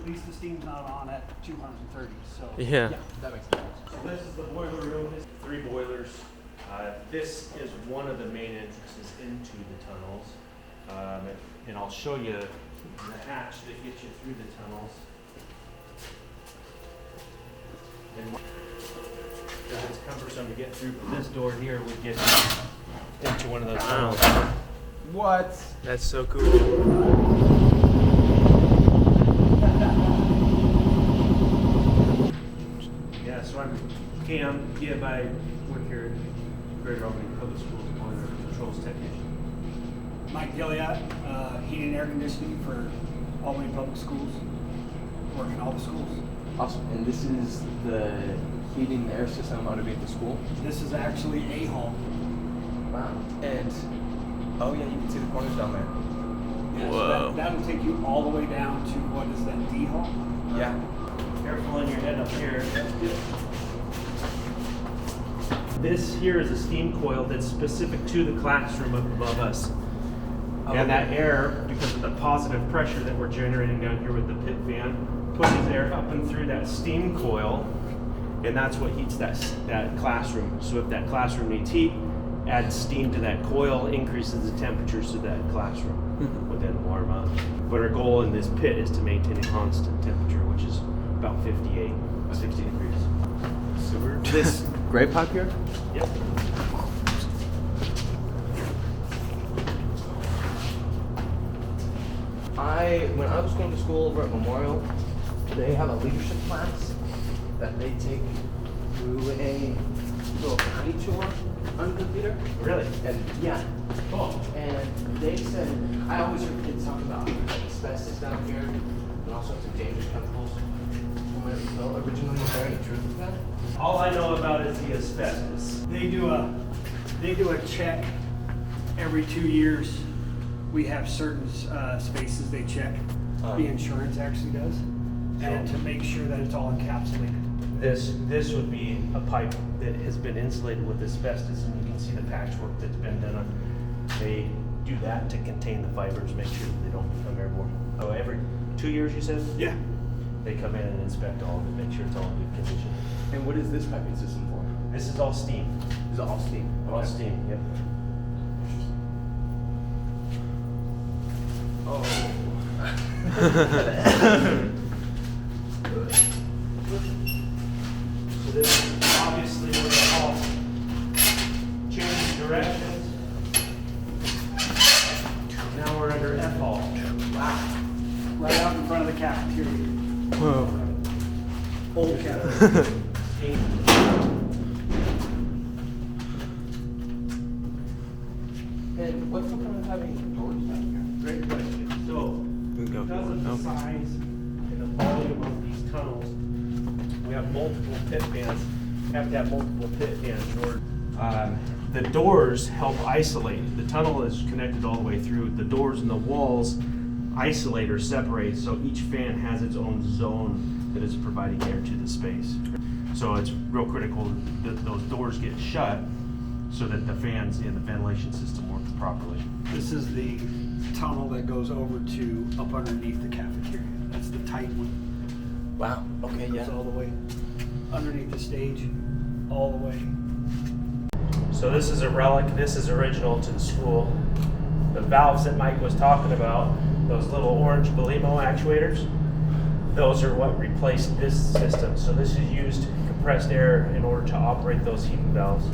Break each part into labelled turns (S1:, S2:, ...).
S1: least the steam's not on at 230. So
S2: Yeah.
S3: That makes sense.
S4: So this is the boiler room. It's 3 boilers. This is one of the main entrances into the tunnels. And I'll show you the hatch that gets you through the tunnels. And because it's cumbersome to get through, but this door here would get you into one of those tunnels.
S3: What?
S2: That's so cool.
S4: Yeah, so I'm Cam, Gibb. I work here at Greater Albany Public Schools boiler controls technician.
S1: Mike Gilliatt, heating and air conditioning for Albany Public Schools, working all the schools.
S3: Awesome. And this is the heating and air system underneath the school?
S1: This is actually a hall.
S3: Wow. And, oh yeah, you can see the corners down there.
S1: Yeah,
S2: Whoa.
S1: so that'll take you all the way down to, what is that, D hall?
S3: Yeah.
S4: Careful in your head up here. This here is a steam coil that's specific to the classroom up above us. And that air, because of the positive pressure that we're generating down here with the pit fan, pushes air up and through that steam coil, and that's what heats that classroom. So if that classroom needs heat, add steam to that coil, increases the temperature so that classroom would then warm up. But our goal in this pit is to maintain a constant temperature, which is about 58, 60 degrees.
S3: Super. This gray pipe here?
S4: Yep.
S3: When I was going to school over at Memorial, they have a leadership class that they take through a little county tour on the computer.
S4: Really?
S3: And yeah.
S4: Cool.
S3: And they said, I always hear kids talk about asbestos down here and all sorts of dangerous chemicals. So originally, is there any truth to that?
S4: All I know about is the asbestos.
S1: They do a check every 2 years. We have certain spaces they check. The insurance actually does, and to make sure that it's all encapsulated.
S4: This would be a pipe that has been insulated with asbestos, and you can see the patchwork that's been done on. They do that to contain the fibers, make sure that they don't become airborne. So every 2 years, you said?
S1: Yeah.
S4: They come in and inspect all of it, make sure it's all in good condition.
S3: And what is this piping system for?
S4: This is all steam.
S3: Is it all steam?
S4: All steam, yep.
S3: Oh.
S4: So this is obviously where the all change directions. Now we're under F hall.
S1: Wow. Right out in front of the cafeteria.
S2: Whoa.
S1: Old cafeteria.
S3: And what's the point of having doors back here?
S4: Great question. So, because of the size and the volume of these tunnels, we have multiple pit fans. We have to have multiple pit fans in order. The doors help isolate. The tunnel is connected all the way through. The doors and the walls isolate or separate, so each fan has its own zone that is providing air to the space. So it's real critical that those doors get shut so that the fans and the ventilation system work properly.
S1: This is the tunnel that goes over to up underneath the cafeteria. That's the tight one.
S3: Wow. Okay, yeah.
S1: Goes all the way underneath the stage, all the way.
S4: So this is a relic. This is original to the school. The valves that Mike was talking about, those little orange Belimo actuators, those are what replaced this system. So this is used compressed air in order to operate those heating valves.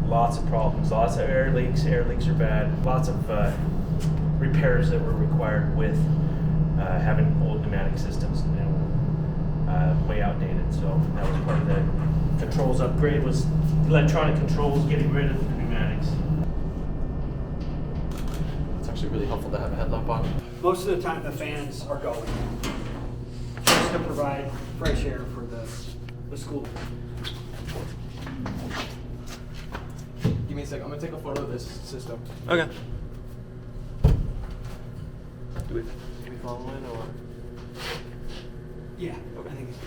S4: Lots of problems, lots of air leaks. Air leaks are bad. Lots of repairs that were required with having old pneumatic systems and way outdated. So that was part of the controls upgrade, was electronic controls, getting rid of the pneumatics.
S3: It's actually really helpful to have a headlamp on.
S1: Most of the time the fans are going, just to provide fresh air for the school.
S3: Give me a second. I'm gonna take a photo of this system.
S2: Okay.
S3: Do we follow in or?
S1: Yeah, I think it's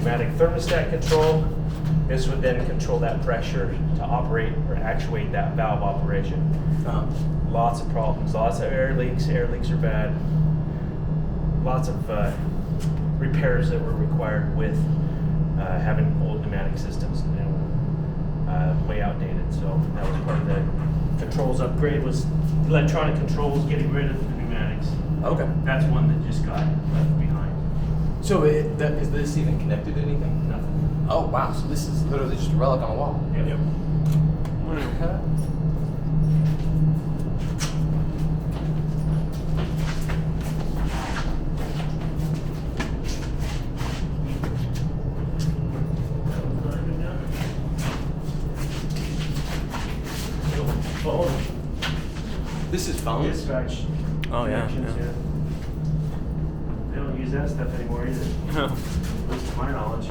S4: Pneumatic thermostat control. This would then control that pressure to operate or actuate that valve operation. Lots of problems, lots of air leaks. Air leaks are bad. Lots of repairs that were required with having old pneumatic systems, way outdated. So that was part of the controls upgrade, was electronic controls, getting rid of the pneumatics.
S3: Okay.
S4: That's one that just got left behind.
S3: So is this even connected to anything?
S4: Nothing.
S3: Oh wow, so this is literally just a relic on a wall.
S4: Yep.
S3: Okay.
S4: Phone.
S3: This is phones?
S4: Dispatch.
S2: Oh, yeah,
S4: connections,
S2: yeah.
S4: They don't use that stuff anymore either,
S2: No.
S4: at least to my knowledge.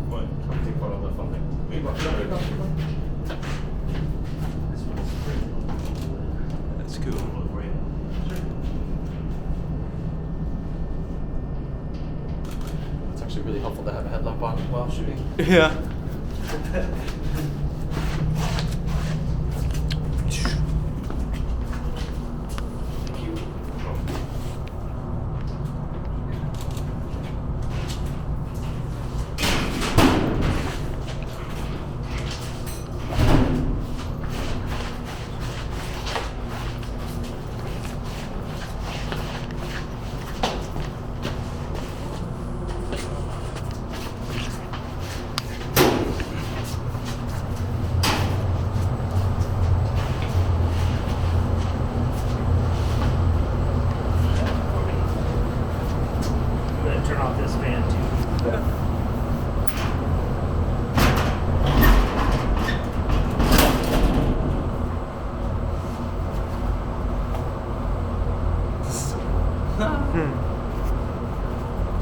S3: What? Take a photo of the phone thing.
S4: This one's pretty.
S2: That's cool.
S4: For you.
S3: It's actually really helpful to have a headlamp on while shooting.
S2: Yeah.
S4: I'm gonna turn off this fan too.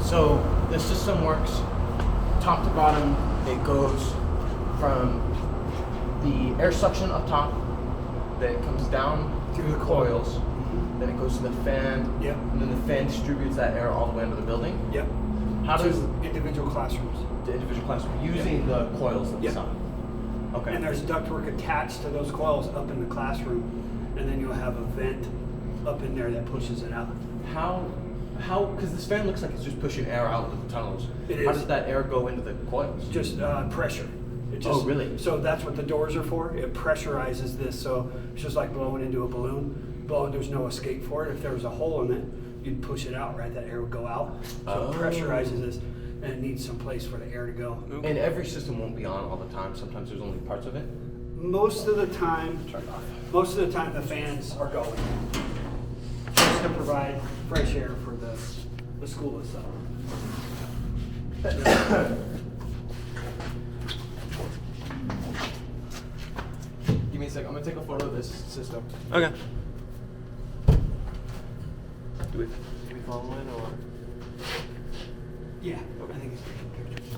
S3: So the system works top to bottom. It goes from the air suction up top, then it comes down through the coils, then it goes to the fan,
S1: Yep.
S3: and then the fan distributes that air all the way into the building.
S1: Yep.
S3: How does
S1: To individual classrooms.
S3: the individual classroom using the coils that we
S1: Yep.
S3: saw? Okay.
S1: And there's ductwork attached to those coils up in the classroom, and then you'll have a vent up in there that pushes it out.
S3: how? Because this fan looks like it's just pushing air out of the tunnels.
S1: It
S3: How
S1: is.
S3: does that air go into the coils?
S1: Just pressure. It just,
S3: Oh, really?
S1: So that's what the doors are for. It pressurizes this, so it's just like blowing into a balloon. There's no escape for it. If there was a hole in it, you'd push it out, right? That air would go out. So it pressurizes this, and it needs some place for the air to go.
S3: And every system won't be on all the time. Sometimes there's only parts of it.
S1: Most of the time,
S3: Turn it off.
S1: most of the time the fans are going, just to provide fresh air for the school itself.
S3: Give me a second. I'm gonna take a photo of this system.
S2: Okay.
S3: Do we follow it or?
S1: Yeah, I think it's taking pictures.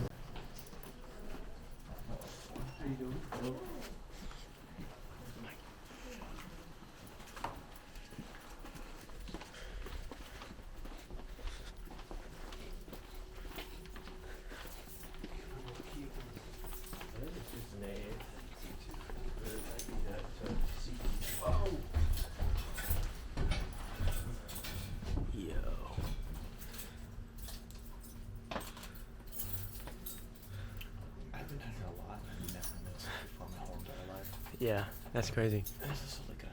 S1: How you doing?
S2: Yeah, that's crazy.
S3: This is like a,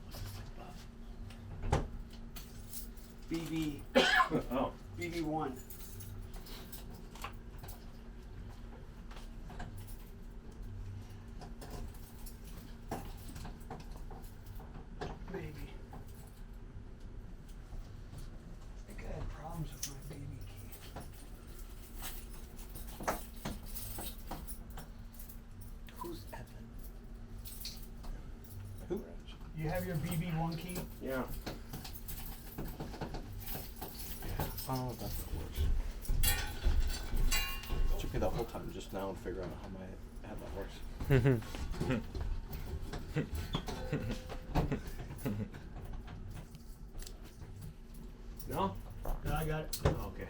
S3: what's it called?
S1: BB.
S4: Oh.
S1: BB1. Maybe. I think I had problems with my BB key.
S3: Who's Evan?
S1: Who? You have your BB1 key?
S4: Yeah.
S3: Oh, that's what it works. It took me the whole time just now to figure out how that works.
S1: I got it.
S4: Oh, okay.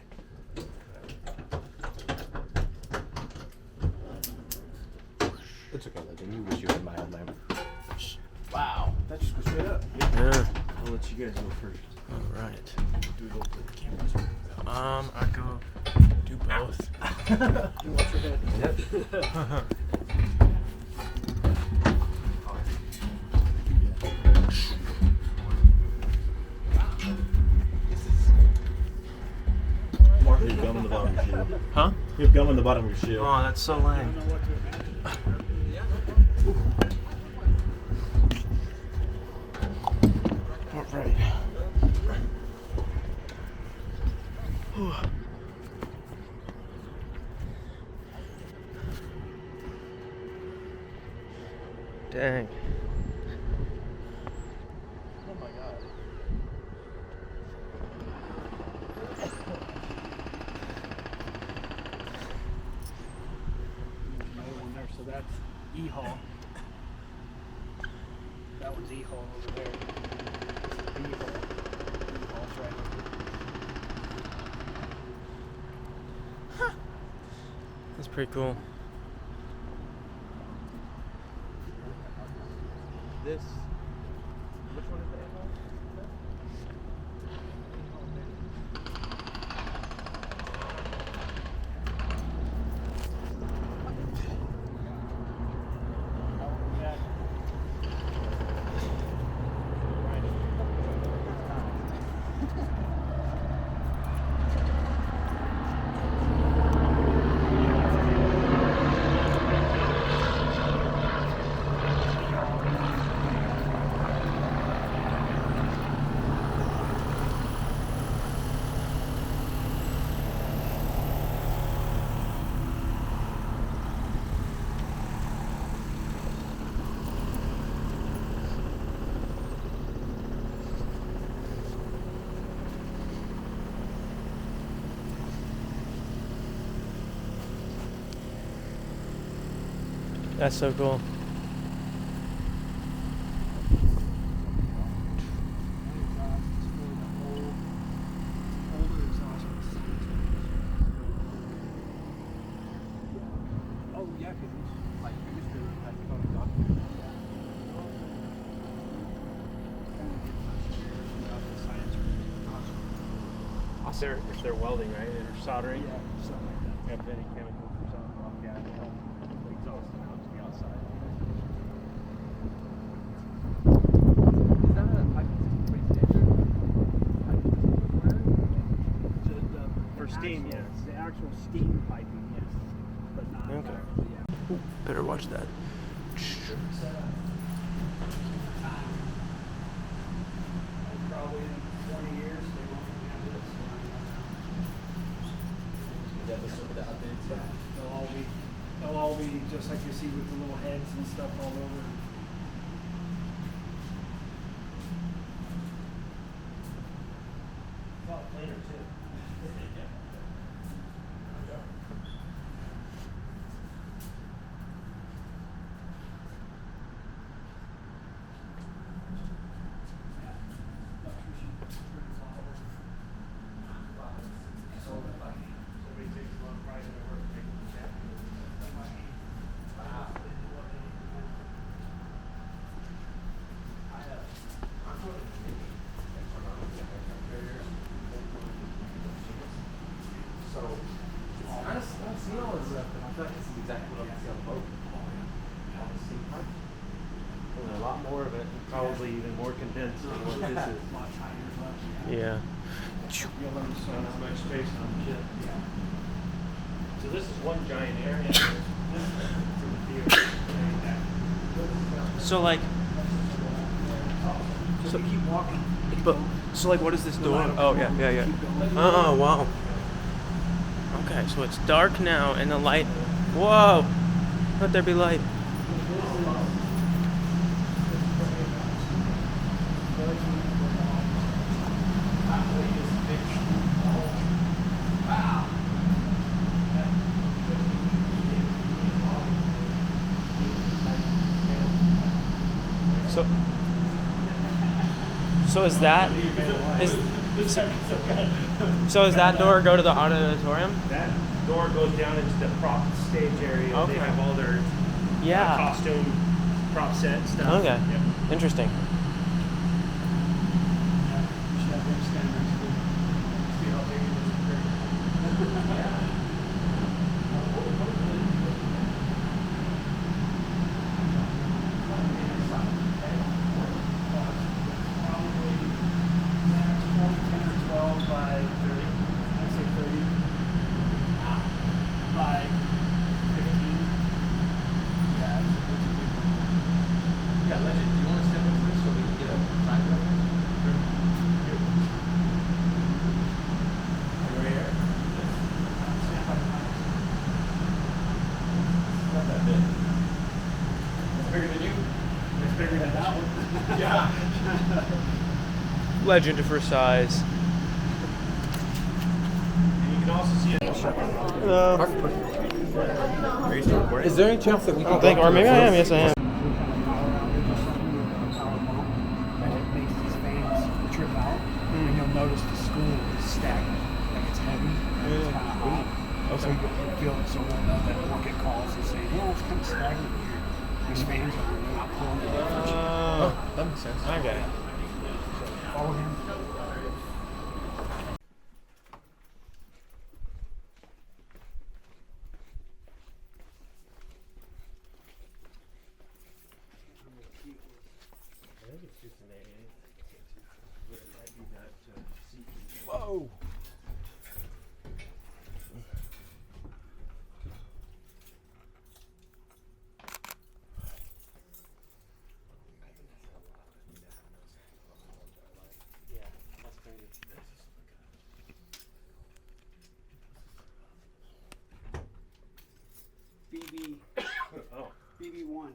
S3: It's okay, Legend. You wish you had my lamp. Wow, that just goes straight up.
S2: Yeah.
S4: I'll let you guys go first.
S2: All right.
S3: Do the cameras.
S2: I go do both.
S3: You watch your head.
S2: Yep.
S5: Mark, you have gum in the bottom of your shoe.
S2: Huh?
S5: You have gum in the bottom of your shoe.
S2: Oh, that's so lame.
S3: All right.
S2: Dang.
S3: Oh my god.
S1: Another one there, so that's E-Hall. That one's E-Hall over there. B-Hall. E-Hall's right over there.
S2: That's pretty cool.
S3: This. Which one is the A-hole?
S2: That's so cool.
S1: Oh yeah, 'cause it's
S3: Like, you used to have to go to the doctor.
S4: If they're welding, right, or soldering.
S1: Yeah, something like that.
S4: If any chemical comes out, well, yeah, they help the exhaust out to the outside.
S3: Is that a piping system pretty standard? Piping system
S4: For steam,
S1: actual,
S4: yes.
S1: The actual steam piping, yes, but not.
S2: Okay.
S1: Yeah.
S2: Better watch that.
S1: Probably in 20 years they won't have this.
S3: Yeah, this is the updated stuff.
S1: They'll all be just like you see with the little heads and stuff all over.
S4: A lot cleaner too.
S3: So, I don't see all this stuff, but I feel like this is exactly what I see on the boat. All the same part.
S4: A lot more of it, probably even more condensed than what this is.
S1: Lot tighter, much.
S2: Yeah.
S1: You'll learn so
S4: Not as
S1: much.
S4: much space on the ship.
S1: Yeah.
S4: So this is one giant area. This is for the theater.
S2: So like,
S1: So keep walking.
S2: but so like, what is this door?
S1: light will
S2: Oh
S1: come
S2: yeah,
S1: on.
S2: yeah, yeah.
S1: Keep going.
S2: Oh wow. Okay, so it's dark now, and the light. Whoa! Let there be light. So is that is So does that door go to the auditorium?
S4: That door goes down into the prop stage area.
S2: Okay.
S4: They have all their
S2: Yeah.
S4: costume, prop set stuff.
S2: Okay.
S4: Yep.
S2: Interesting.
S3: Yeah, Legend, do you want to step into this so we can get a side view? Right here. Not that big. It's bigger than you.
S1: It's bigger than that one.
S3: Yeah.
S2: Legend for size.
S4: And you can also see it.
S2: Hello.
S5: Are you still recording?
S3: Is there any chance that we can
S2: Or maybe I am. Yes, I am.
S1: And it makes these fans trip out. And you'll notice the school is stagnant. Like it's heavy. It's kind of hot. So you feel it, so we'll know that we'll get calls and say, yeah, it's kind of stagnant here. These fans are not pulling the temperature.
S2: Oh,
S3: That makes sense.
S2: okay.
S1: Follow him.
S2: Whoa.
S1: BB.
S4: Oh.
S1: BB1.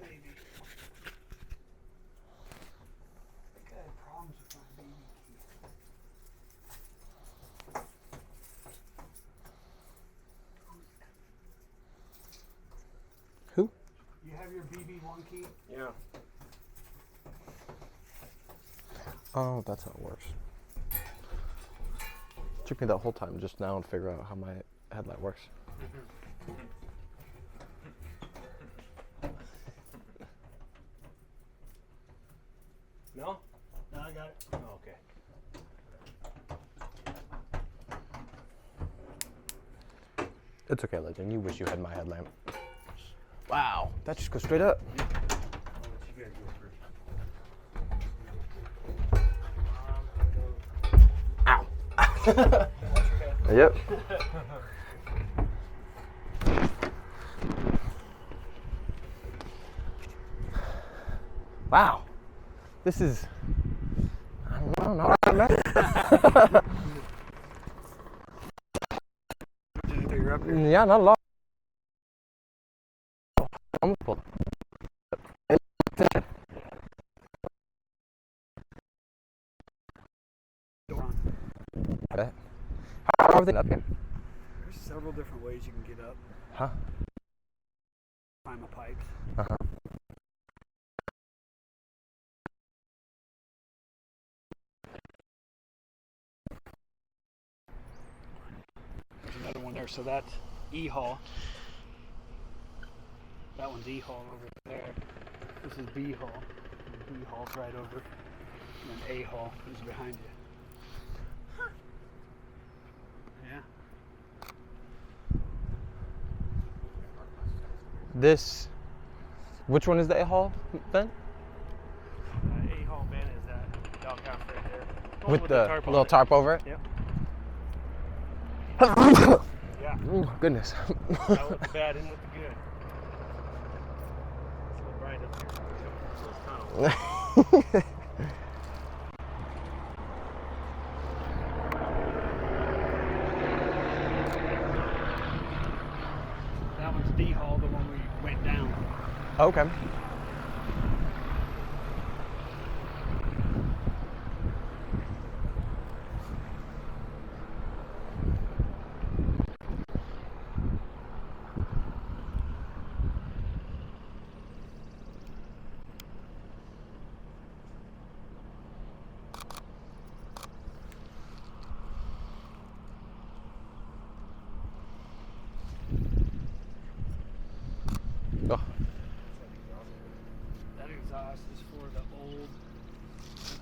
S1: Maybe. I had problems with my BB key.
S2: Who?
S1: You have your BB1 key?
S4: Yeah.
S6: Oh, that's how it works. Took me that whole time just now to figure out how my headlight works.
S4: No?
S1: No, I got it.
S4: Oh, okay.
S6: It's okay, Legend. You wish you had my headlamp. Wow, that just goes straight up.
S4: I'll let you guys go first.
S6: Yep. Wow. This is, I don't know, not what I meant. Yeah, not a lot. Almost pulled. Okay. How are they up here?
S1: There's several different ways you can get up.
S6: Huh?
S1: Climb the pipes.
S6: Uh-huh.
S1: There's another one there. So that's E Hall. That one's E Hall over there. This is B Hall. And B Hall's right over. And then A Hall is behind you. Yeah.
S6: This, which one is the A hall, Ben?
S4: A Hall Ben is that doghouse right there. Oh,
S6: With the
S4: tarp on
S6: little
S4: it.
S6: tarp over it?
S4: Yep. Yeah.
S6: Ooh, goodness.
S4: Out with the bad, in with the good. Let's look right up here. So it's tunnel.
S1: That one's D Hall, the one we went down.
S6: Okay. Oh.
S1: That exhaust is for an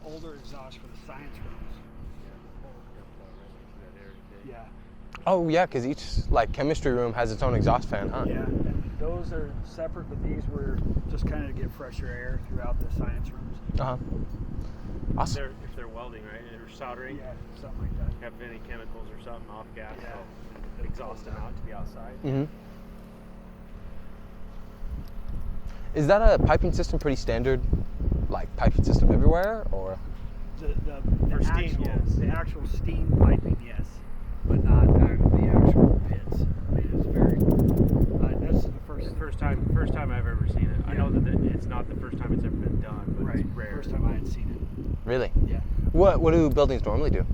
S1: older exhaust for the science rooms. Yeah.
S6: Oh yeah, because each like chemistry room has its own exhaust fan, huh?
S1: Yeah. And those are separate, but these were just kind of to get fresher air throughout the science rooms.
S6: Uh-huh. Awesome.
S4: If they're welding, right, or soldering,
S1: Yeah, something like that.
S4: have any chemicals or something off gas,
S1: Yeah.
S4: they'll exhaust them out to the outside.
S6: Mm-hmm. Is that a piping system pretty standard, like piping system everywhere, or?
S1: The
S4: For steam,
S1: actual,
S4: yes.
S1: The actual steam piping, yes, but not the actual pits. I mean, it's very. This is the
S4: First time I've ever seen it. I know that it's not the first time it's ever been done, but
S1: right.
S4: it's rare.
S1: First time I had seen it.
S6: Really?
S1: Yeah.
S6: What do buildings normally do?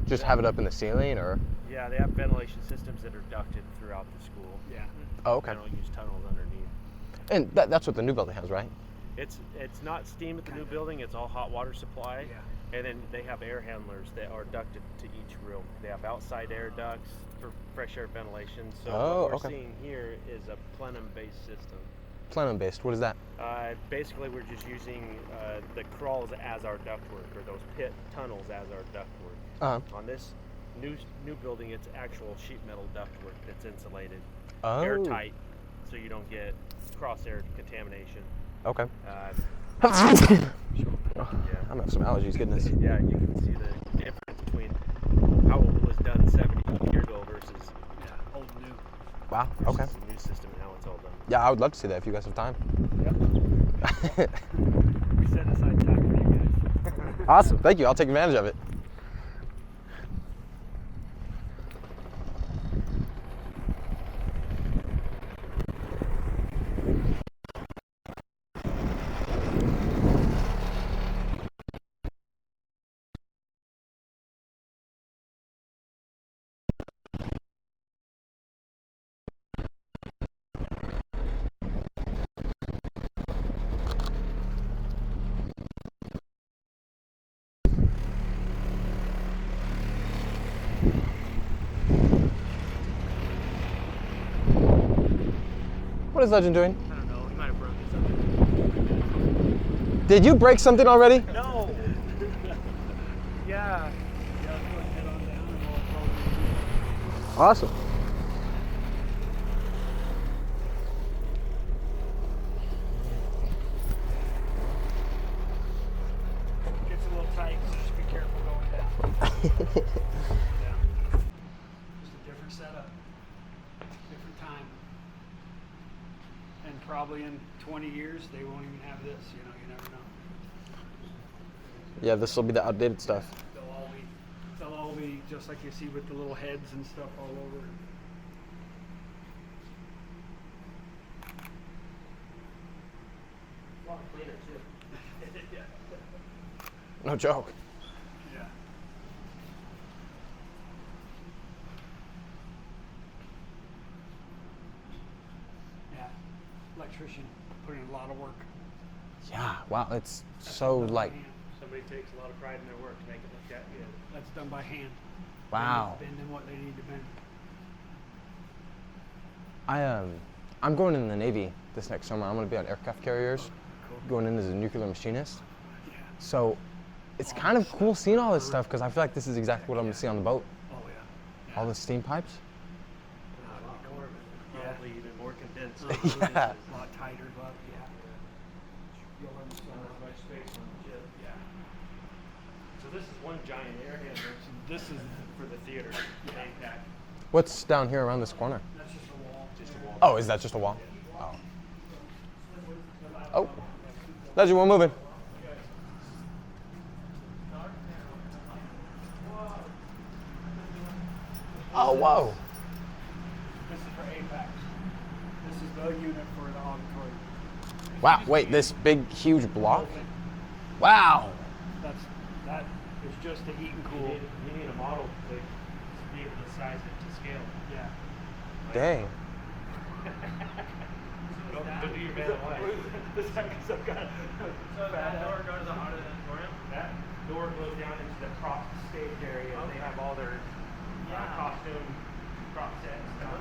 S6: Just have it up in the ceiling, or?
S4: Yeah, they have ventilation systems that are ducted throughout the school.
S1: Yeah.
S6: Oh, okay.
S4: They don't use tunnels underneath.
S6: And that's what the new building has, right?
S4: It's not steam at the new building. It's all hot water supply.
S1: Yeah.
S4: And then they have air handlers that are ducted to each room. They have outside air ducts for fresh air ventilation. So what we're seeing here is a plenum-based system.
S6: Plenum-based. What is that?
S4: Basically, we're just using the crawls as our ductwork, or those pit tunnels as our ductwork.
S6: Uh-huh.
S4: On this new building, it's actual sheet metal ductwork that's insulated,
S6: Oh.
S4: airtight, so you don't get cross-air contamination.
S6: Okay.
S4: Yeah.
S6: I'm having some allergies. Goodness.
S4: Yeah, you can see the difference between how it was done 70 years ago versus
S1: Old and new.
S6: Wow.
S4: versus
S6: Okay.
S4: the new system and how it's all done.
S6: Yeah, I would love to see that if you guys have time.
S1: Yep. We set aside time for you guys.
S6: Awesome. Thank you. I'll take advantage of it. What is Legend doing?
S2: I don't know. He might have broken something.
S6: Did you break something already?
S2: No.
S1: Yeah,
S2: Yeah.
S1: let's go head on down and we'll probably.
S6: Awesome.
S1: Gets a little tight, so just be careful going down. Yeah. Just a different setup, different time. And probably in 20 years, they won't even have this, you never know.
S6: Yeah, this will be the outdated stuff.
S1: They'll all be just like you see with the little heads and stuff all over.
S4: A lot cleaner too.
S1: Yeah.
S6: No joke.
S1: Yeah. Yeah. Electrician put in a lot of work.
S6: Yeah. Wow. It's so
S1: That's done by
S6: like.
S1: hand.
S4: Somebody takes a lot of pride in their work to make it look that good.
S1: That's done by hand.
S6: Wow.
S1: Bending what they need to bend.
S6: I'm going in the Navy this next summer. I'm going to be on aircraft carriers, going in as a nuclear machinist.
S1: Yeah.
S6: So it's kind of cool seeing all this stuff because I feel like this is exactly what I'm going to see on the boat.
S1: Oh yeah.
S6: All the steam pipes.
S4: A lot more of it. Probably even more condensed.
S6: Yeah.
S1: A lot tighter, but yeah. You'll learn so
S4: much space on the ship.
S1: Yeah.
S4: So this is one giant air handler.
S1: This is
S4: for the theater. Main pack.
S6: What's down here around this corner?
S1: that's just a wall.
S4: Just a wall.
S6: Oh, is that just a wall? Oh. Oh. Legend, we're moving. Oh, whoa.
S1: This is for APAC. This is the unit for the auditorium.
S6: Wow, wait, this big, huge block? Wow.
S1: That is just to heat and cool.
S4: You need a model to be able to size it to scale.
S1: Yeah.
S6: Dang.
S4: Don't do your man at
S1: This guy some kind of
S4: So that door goes to the auditorium? That door goes down into the prop stage area. They have all their costume, prop set stuff.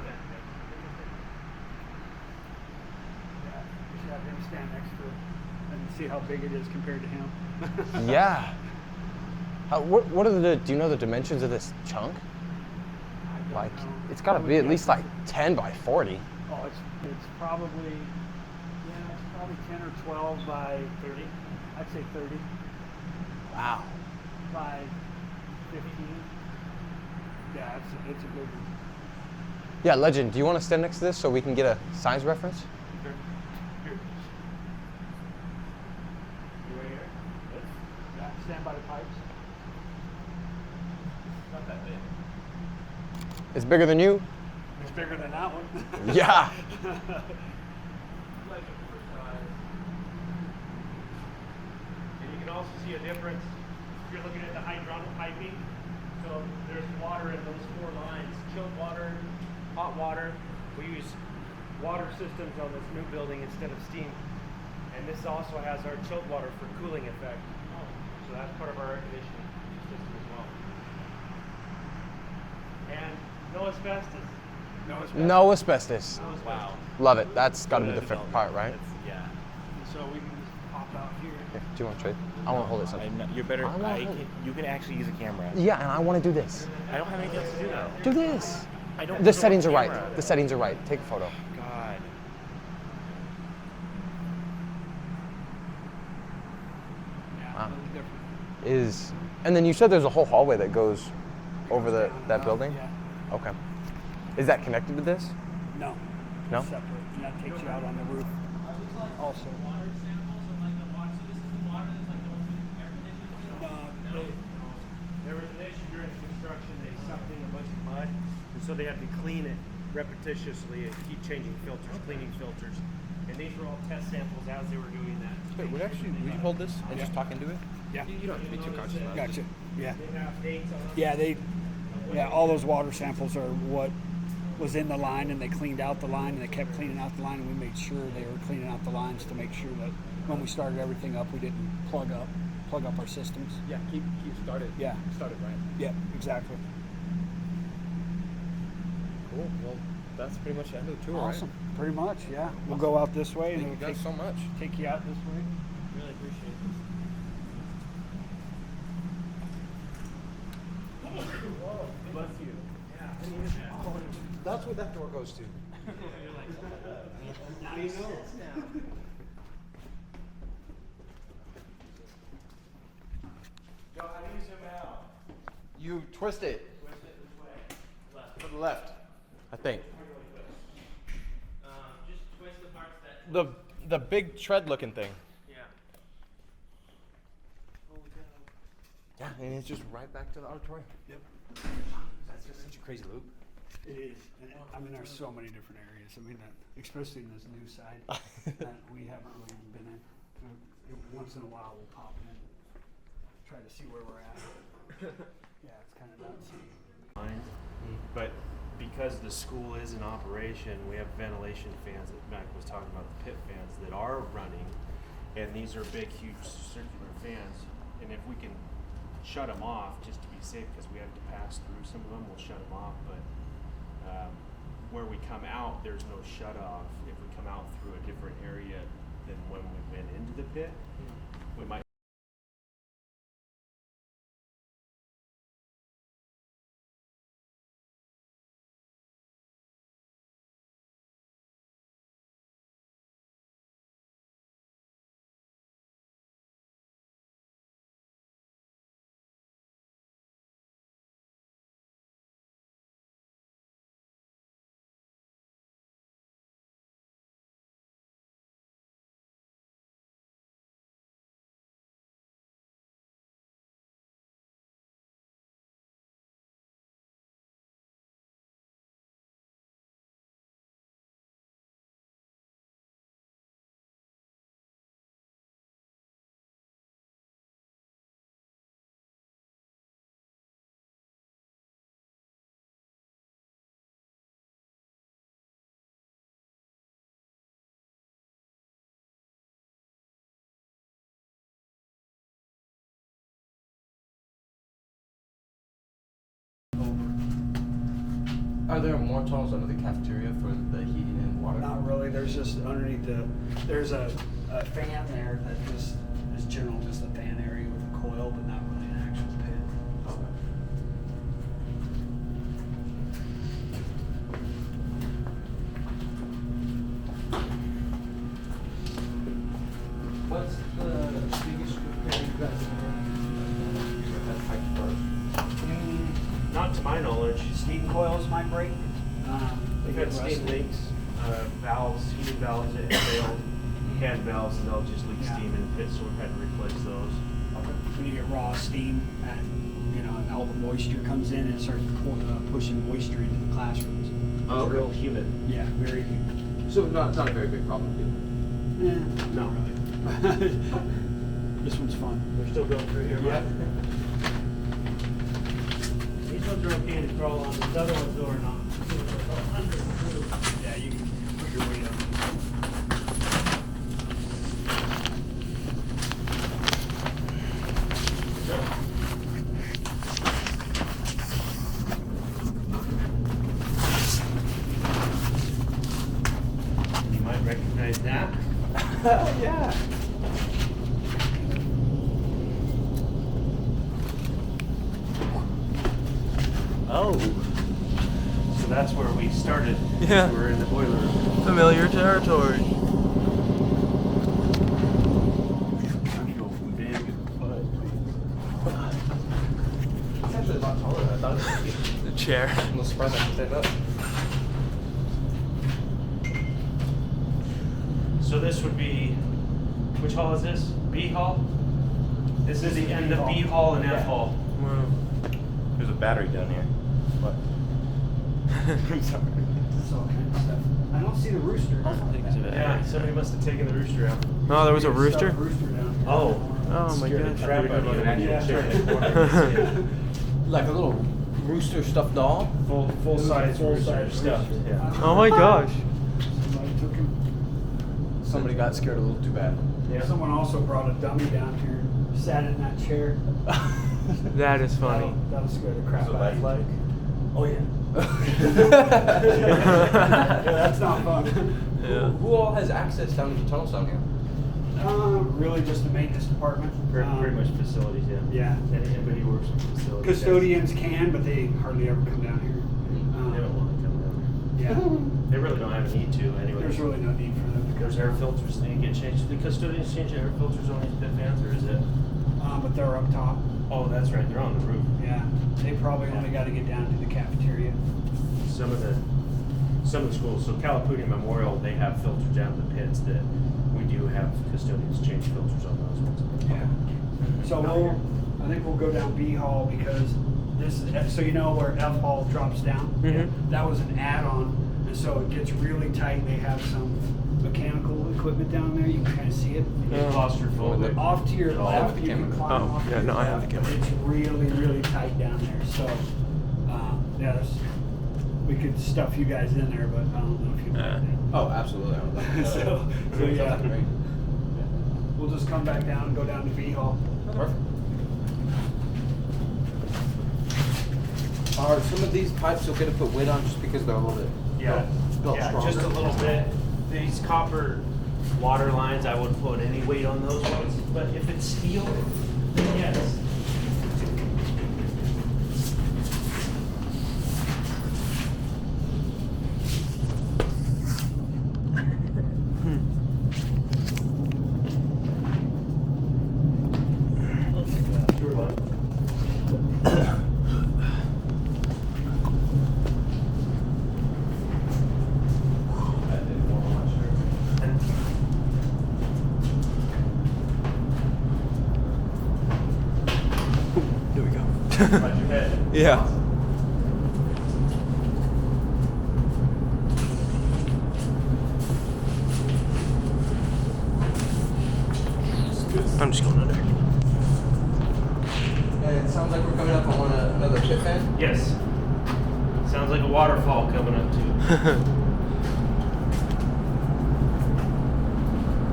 S1: stand next to it and see how big it is compared to him.
S6: Yeah. What are the? Do you know the dimensions of this chunk? Like, it's got to be at least like 10 by 40.
S1: Oh, it's probably 10 or 12 by 30. I'd say 30
S6: Wow.
S1: by 15. Yeah, it's a big one.
S6: Yeah, Legend, do you want to stand next to this so we can get a size reference?
S1: Here. You right here? Yeah, stand by the pipes. Not that big.
S6: It's bigger than you?
S1: It's bigger than that one.
S6: Yeah.
S4: And you can also see a difference if you're looking at the hydraulic piping. So there's water in those 4 lines, chilled water, hot water. We use water systems on this new building instead of steam. And this also has our chilled water for cooling effect. So that's part of our air conditioning system as well. And no asbestos.
S6: No asbestos.
S4: Wow.
S6: Love it. That's got to be the favorite part, right?
S4: Yeah.
S1: So we can just pop out here.
S6: Here, do you want to trade? I want to hold it. Something.
S5: You're better.
S6: I wanna hold it.
S5: You can actually use a camera.
S6: Yeah, and I want to do this.
S5: I don't have anything else to do though.
S6: Do this.
S5: I don't.
S6: The settings are right. The settings are right. Take a photo.
S5: God.
S1: Yeah,
S6: Wow.
S1: a little different.
S6: And then you said there's a whole hallway that goes over that building?
S1: Yeah.
S6: Okay. Is that connected to this?
S1: No.
S6: No?
S1: Separate. And that takes you out on the roof. Also.
S4: There was an issue during construction. They sucked in a bunch of mud, and so they had to clean it repetitiously and keep changing filters, cleaning filters. And these were all test samples as they were doing that.
S5: Wait, would you hold this and just talk into it?
S1: Yeah.
S5: You don't have to be too conscious about it.
S1: Gotcha. Yeah.
S4: They have dates on them.
S1: Yeah, all those water samples are what was in the line, and they cleaned out the line, and they kept cleaning out the line, and we made sure they were cleaning out the lines to make sure that when we started everything up, we didn't plug up our systems.
S3: Yeah, keep started.
S1: Yeah.
S3: Started right.
S1: Yeah, exactly.
S3: Cool. Well, that's pretty much the end of the tour,
S1: Awesome. Pretty much, yeah. We'll go out this way, and
S3: Thank you
S1: it'll
S3: guys so much.
S1: take you out this way.
S4: Really appreciate this. Bless you.
S3: That's what that door goes to.
S1: Now you know.
S4: Joe, how do you zoom out?
S3: You twist it
S4: Twist it this way. Left.
S3: to the left.
S6: I think.
S2: Just twist the parts that.
S3: The big tread looking thing.
S2: Yeah.
S3: Yeah, and it's just right back to the auditorium.
S1: Yep.
S3: That's just such a crazy loop.
S1: It is. And I mean, there's so many different areas. I mean, especially in this new side that we haven't really been in. Once in a while, we'll pop in, try to see where we're at. Yeah, it's kind of nuts.
S4: But because the school is in operation, we have ventilation fans that Mac was talking about, the pit fans that are running, and these are big, huge circular fans. And if we can shut them off, just to be safe, because we have to pass through some of them, we'll shut them off. But where we come out, there's no shut off. If we come out through a different area than when we went into the pit, we might.
S3: Are there more tunnels under the cafeteria for the heating and water?
S1: Not really. There's just underneath there's a a fan there that just is general, just a fan area with a coil, but not really an actual pit.
S3: What's the biggest repair you guys have?
S4: Not to my knowledge.
S1: Steam coils might break.
S4: We've had steam leaks, valves, heating valves that have failed, hand valves, and they'll just leak
S1: Yeah.
S4: steam in the pit, so we've had to replace those.
S1: When you get raw steam and, and all the moisture comes in and it starts pushing moisture into the classrooms.
S3: Oh,
S4: It's
S3: okay.
S4: real humid.
S1: Yeah, very humid.
S3: So not a very big problem.
S1: Not really. This one's fun.
S4: We're still going through here,
S1: Yeah.
S4: right? These ones are okay to crawl on, these other ones though are not. Under the roof.
S1: Yeah, you can put your weight on.
S4: You might recognize that.
S3: Yeah.
S2: Oh,
S4: So that's where we started.
S2: Yeah.
S4: We're in the boiler room.
S2: familiar territory.
S3: It's actually a lot taller than I thought it would be.
S2: The chair.
S3: I'm not surprised I can stand up.
S4: So this would be, which hall is this? B hall? This is the end of B hall and F hall.
S2: Wow.
S5: There's a battery down here. What? I'm sorry.
S1: That's all kinds of stuff. I don't see the rooster.
S2: I think it's a bit.
S4: Yeah, somebody must have taken the rooster out.
S2: Oh, there was a rooster?
S1: Rooster down here.
S4: Oh.
S2: Oh my
S4: Scared the
S2: gosh.
S4: crap out of you.
S1: Yeah.
S3: Like a little rooster stuffed doll.
S4: Full size rooster
S1: Full-size
S4: stuffed.
S1: rooster.
S4: Yeah.
S2: Oh my gosh.
S1: Somebody took him.
S3: Somebody got scared a little too bad.
S4: Yeah.
S1: Someone also brought a dummy down here, sat in that chair.
S2: That is funny.
S1: That'll scare the crap
S5: So
S1: out of you.
S5: lifelike?
S1: Oh yeah. That's not fun.
S2: Yeah.
S3: Who all has access down to the tunnels down here?
S1: Really just the maintenance department.
S4: Pretty much facilities, yeah.
S1: Yeah.
S4: Anybody who works in facilities.
S1: Custodians can, but they hardly ever come down here.
S4: They don't want to come down
S1: Yeah.
S4: there. They really don't have a need to anyway.
S1: There's really no need for them to come.
S4: There's air filters that get changed. Do the custodians change the air filters on these pit fans, or is it?
S1: But they're up top.
S4: Oh, that's right. They're on the roof.
S1: Yeah. They probably only got to get down to the cafeteria.
S4: Some of the schools, so Calapoonia Memorial, they have filters down the pits that we do have custodians change filters on those ones.
S1: Yeah. So I think we'll go down B Hall because this is, so you know where F Hall drops down?
S2: Mhm.
S1: That was an add-on, and so it gets really tight. They have some mechanical equipment down there. You can kind of see it.
S2: Yeah.
S4: Claustrophobic.
S1: Off to your
S3: Oh,
S1: left,
S3: the
S1: you can
S3: camera.
S1: climb
S2: Oh,
S1: off
S2: yeah,
S1: to your
S2: no, I have the
S1: left, but
S2: camera.
S1: it's really, really tight down there. So, yeah, we could stuff you guys in there, but I don't know if you
S2: Yeah.
S1: want
S3: Oh, absolutely. I would love to.
S1: So
S3: Sounds
S1: yeah.
S3: great.
S1: We'll just come back down and go down to B Hall.
S3: Perfect. Are some of these pipes okay to put weight on just because they're a little bit
S4: Yeah,
S3: built
S4: yeah,
S3: stronger?
S4: just a little bit. These copper water lines, I wouldn't put any weight on those ones, but if it's steel, then yes. Sure, bud.
S2: Here we go.
S4: Right your head.
S2: Yeah. I'm just going under.
S3: And it sounds like we're coming up on another pit fan.
S4: Yes. Sounds like a waterfall coming up too.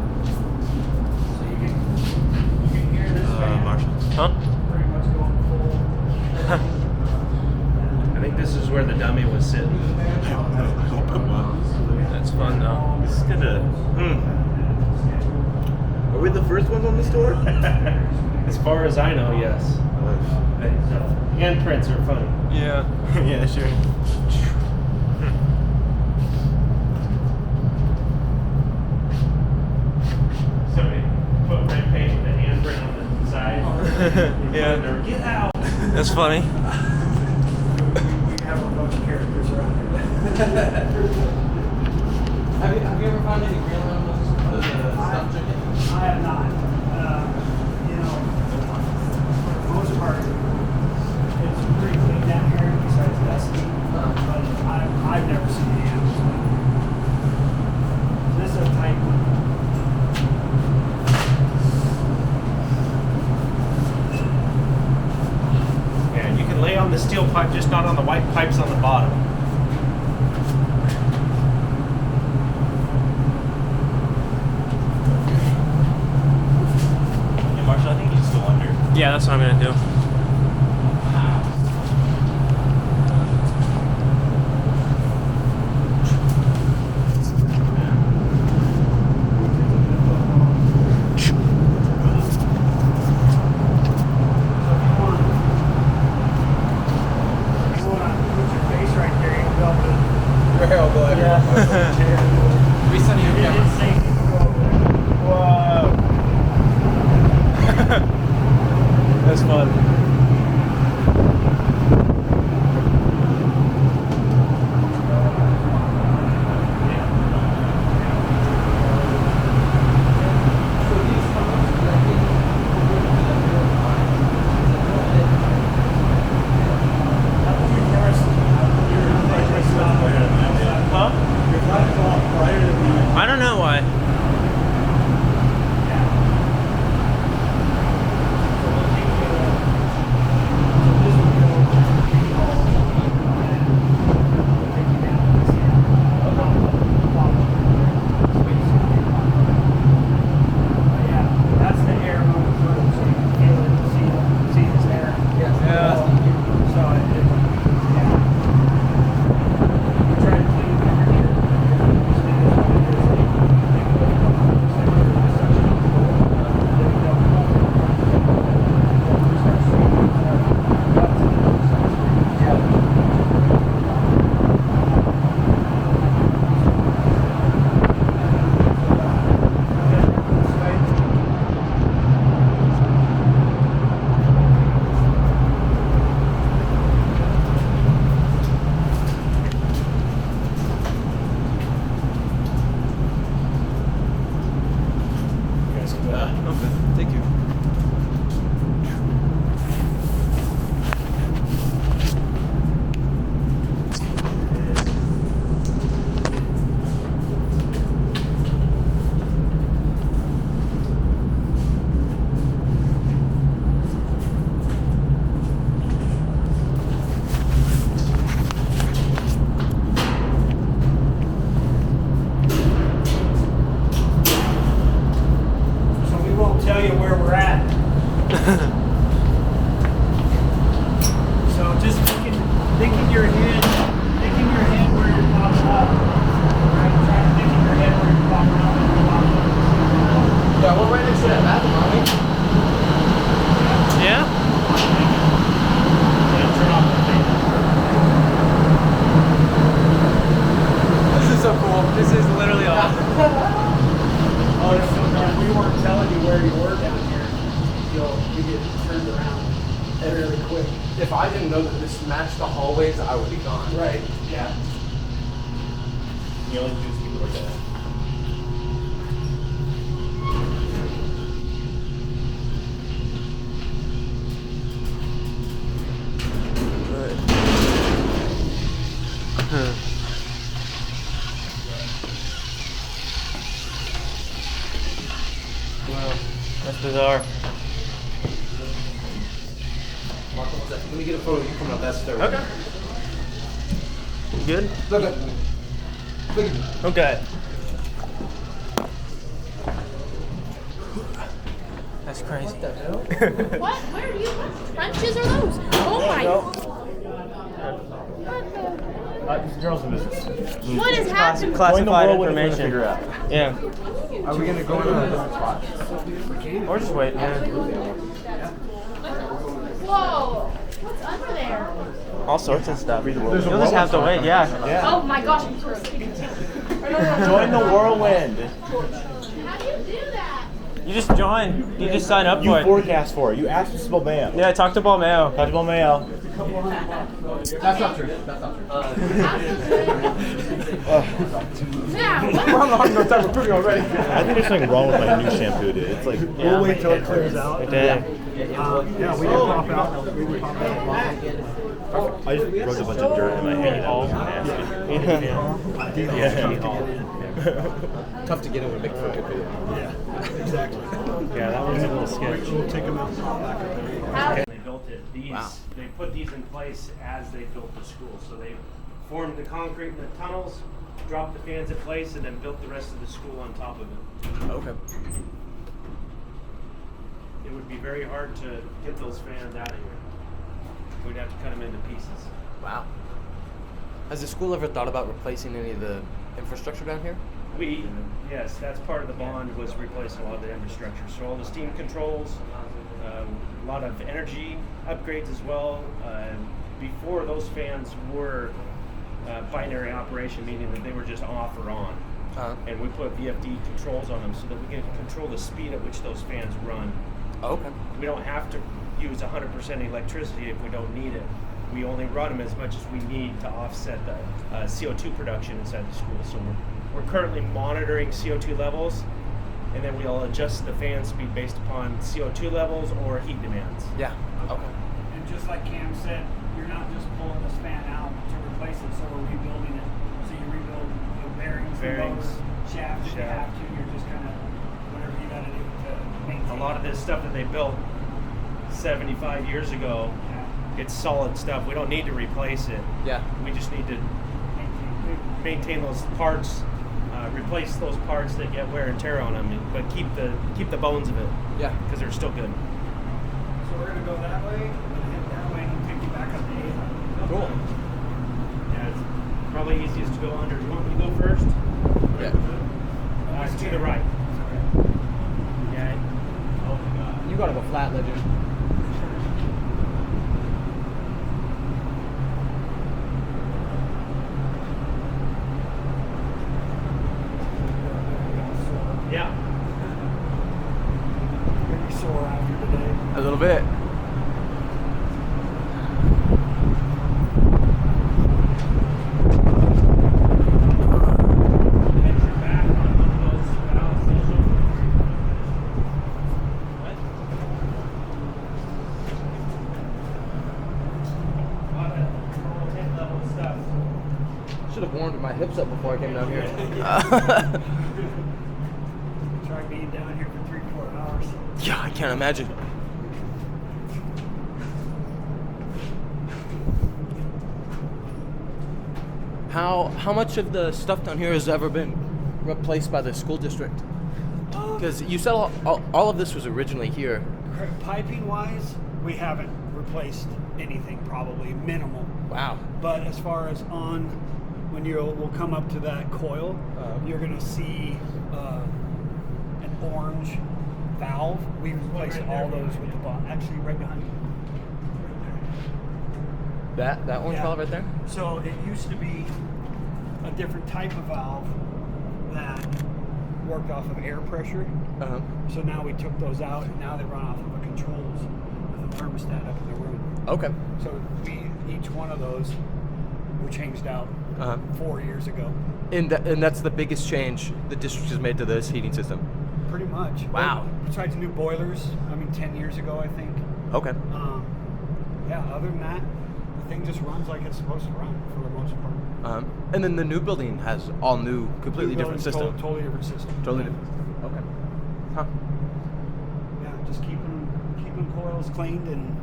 S1: So you can hear this fan
S2: Marshall. Huh?
S1: pretty much going full.
S4: I think this is where the dummy was sitting.
S2: That's fun though.
S5: This is gonna. Are we the first ones on this tour?
S4: As far as I know, yes. Handprints are funny.
S2: Yeah.
S5: Yeah, sure.
S4: Somebody put red paint with a handprint on the side.
S2: Yeah.
S4: Get out!
S2: That's funny.
S1: We have a bunch of characters around here.
S3: Have you ever found any real animals other than a stuffed chicken?
S1: I have not. You know, for the most part, it's pretty clean down here besides dusty. But I've never seen any animals. This is a tight one.
S4: Yeah, you can lay on the steel pipe, just not on the white pipes on the bottom.
S5: Yeah, Marshall, I think he's still under.
S2: Yeah, that's what I'm gonna do. Whoa. That's fun. Huh? I don't know why. Thank you.
S1: So we won't tell you where we're at. So just think in your head where you're popping up. Right? Try to think in your head where you're popping up and you're popping up.
S3: Yeah, we're right next to that bathroom, aren't we?
S2: Yeah?
S4: Turn off the thing.
S2: This is so cool. This is literally awesome.
S1: Oh, so if we weren't telling you where you were down here, you get turned around really quick.
S3: If I didn't know that this matched the hallways, I would be gone.
S1: Right. Yeah.
S5: You only choose people like that.
S2: Wow, that's bizarre.
S3: Marco, one second. Let me get a photo of you coming up that stairway.
S2: Okay. You good?
S3: Look at me. Look at me.
S2: Okay. That's crazy.
S3: What the hell?
S7: What? Where are you? What crunches are those? Oh my! What the?
S5: Journalism business.
S7: What is happening?
S2: Classified
S5: Going to
S2: information.
S5: figure out.
S2: Yeah.
S3: Are we gonna go in a different spot?
S2: Or just wait. Yeah.
S7: Whoa! What's under there?
S2: All sorts of stuff. You'll
S5: There's a
S2: just have to wait. Yeah.
S5: Yeah.
S7: Oh my gosh, I'm so scared.
S5: Join the whirlwind.
S7: How do you do that?
S2: You just join. You just sign up
S5: You
S2: for it.
S5: forecast for it. You ask for Mayo.
S2: Yeah. Talk to Balmeo.
S5: Talk to Mayo.
S3: That's not true. That's not true.
S7: Yeah, what?
S3: We're on the hunt no time recruiting already.
S5: I think there's something wrong with my new shampoo, dude. It's like,
S1: We'll wait till it clears out.
S2: Yeah.
S1: Yeah, we can pop out. We can pop out.
S5: I just rubbed a bunch of dirt in my hair. All
S3: Tough to get in with a big fucking video.
S1: Yeah, exactly.
S2: Yeah. That was a little sketch.
S1: We'll take them out.
S4: They built it. These
S3: Wow.
S4: they put these in place as they built the school. So they formed the concrete in the tunnels, dropped the fans in place, and then built the rest of the school on top of it.
S3: Okay.
S4: It would be very hard to get those fans out of here. We'd have to cut them into pieces.
S3: Wow. Has the school ever thought about replacing any of the infrastructure down here?
S4: Yes, that's part of the bond, was replacing a lot of the infrastructure. So all the steam controls, a lot of energy upgrades as well. Before, those fans were binary operation, meaning that they were just off or on. And we put VFD controls on them so that we can control the speed at which those fans run.
S3: Okay.
S4: We don't have to use 100% electricity if we don't need it. We only run them as much as we need to offset the CO2 production inside the school. So we're currently monitoring CO2 levels, and then we'll adjust the fan speed based upon CO2 levels or heat demands.
S3: Yeah. Okay.
S1: And just like Cam said, you're not just pulling this fan out to replace it, so we're rebuilding it. So you rebuild the bearings, the motor, shaft if you have to. You're just kind of whatever you got to do to maintain.
S4: A lot of this stuff that they built 75 years ago, it's solid stuff. We don't need to replace it.
S3: Yeah.
S4: We just need to maintain those parts, replace those parts that get wear and tear on them, but keep the bones of it.
S3: Yeah.
S4: Because they're still good.
S1: So we're gonna go that way, we're gonna head that way, and take you back up to 8.
S3: Cool.
S4: Yeah, it's probably easiest to go under. You want me to go first?
S3: Yeah.
S4: To the right. Yeah. Oh my God.
S3: You gotta go flat, legend.
S4: Yeah.
S1: Gonna be sore after today.
S3: A little bit.
S4: Hit your back on one of those valves. What? A lot of normal hip level stuff.
S3: Should have warmed my hips up before I came down here.
S1: Try being down here for 3-4 hours.
S3: Yeah, I can't imagine. How much of the stuff down here has ever been replaced by the school district? Because you said all of this was originally here.
S1: Piping wise, we haven't replaced anything, probably minimal.
S3: Wow.
S1: But as far as on, when we'll come up to that coil, you're gonna see an orange valve. We replaced all those with the bottom. Actually, right behind you.
S3: That orange
S1: Yeah.
S3: valve right there?
S1: So it used to be a different type of valve that worked off of air pressure.
S3: Uh-huh.
S1: So now we took those out, and now they run off of the controls with a thermostat up in the room.
S3: Okay.
S1: So each one of those were changed out 4 years ago.
S3: And that's the biggest change the district has made to this heating system.
S1: Pretty much.
S3: Wow.
S1: Besides new boilers, 10 years ago, I think.
S3: Okay.
S1: Yeah, other than that, the thing just runs like it's supposed to run for the most part.
S3: And then the new building has all new, completely
S1: New
S3: different
S1: building's
S3: system.
S1: Totally different system.
S3: Totally different. Okay. Huh.
S1: Yeah, just keeping coils cleaned, and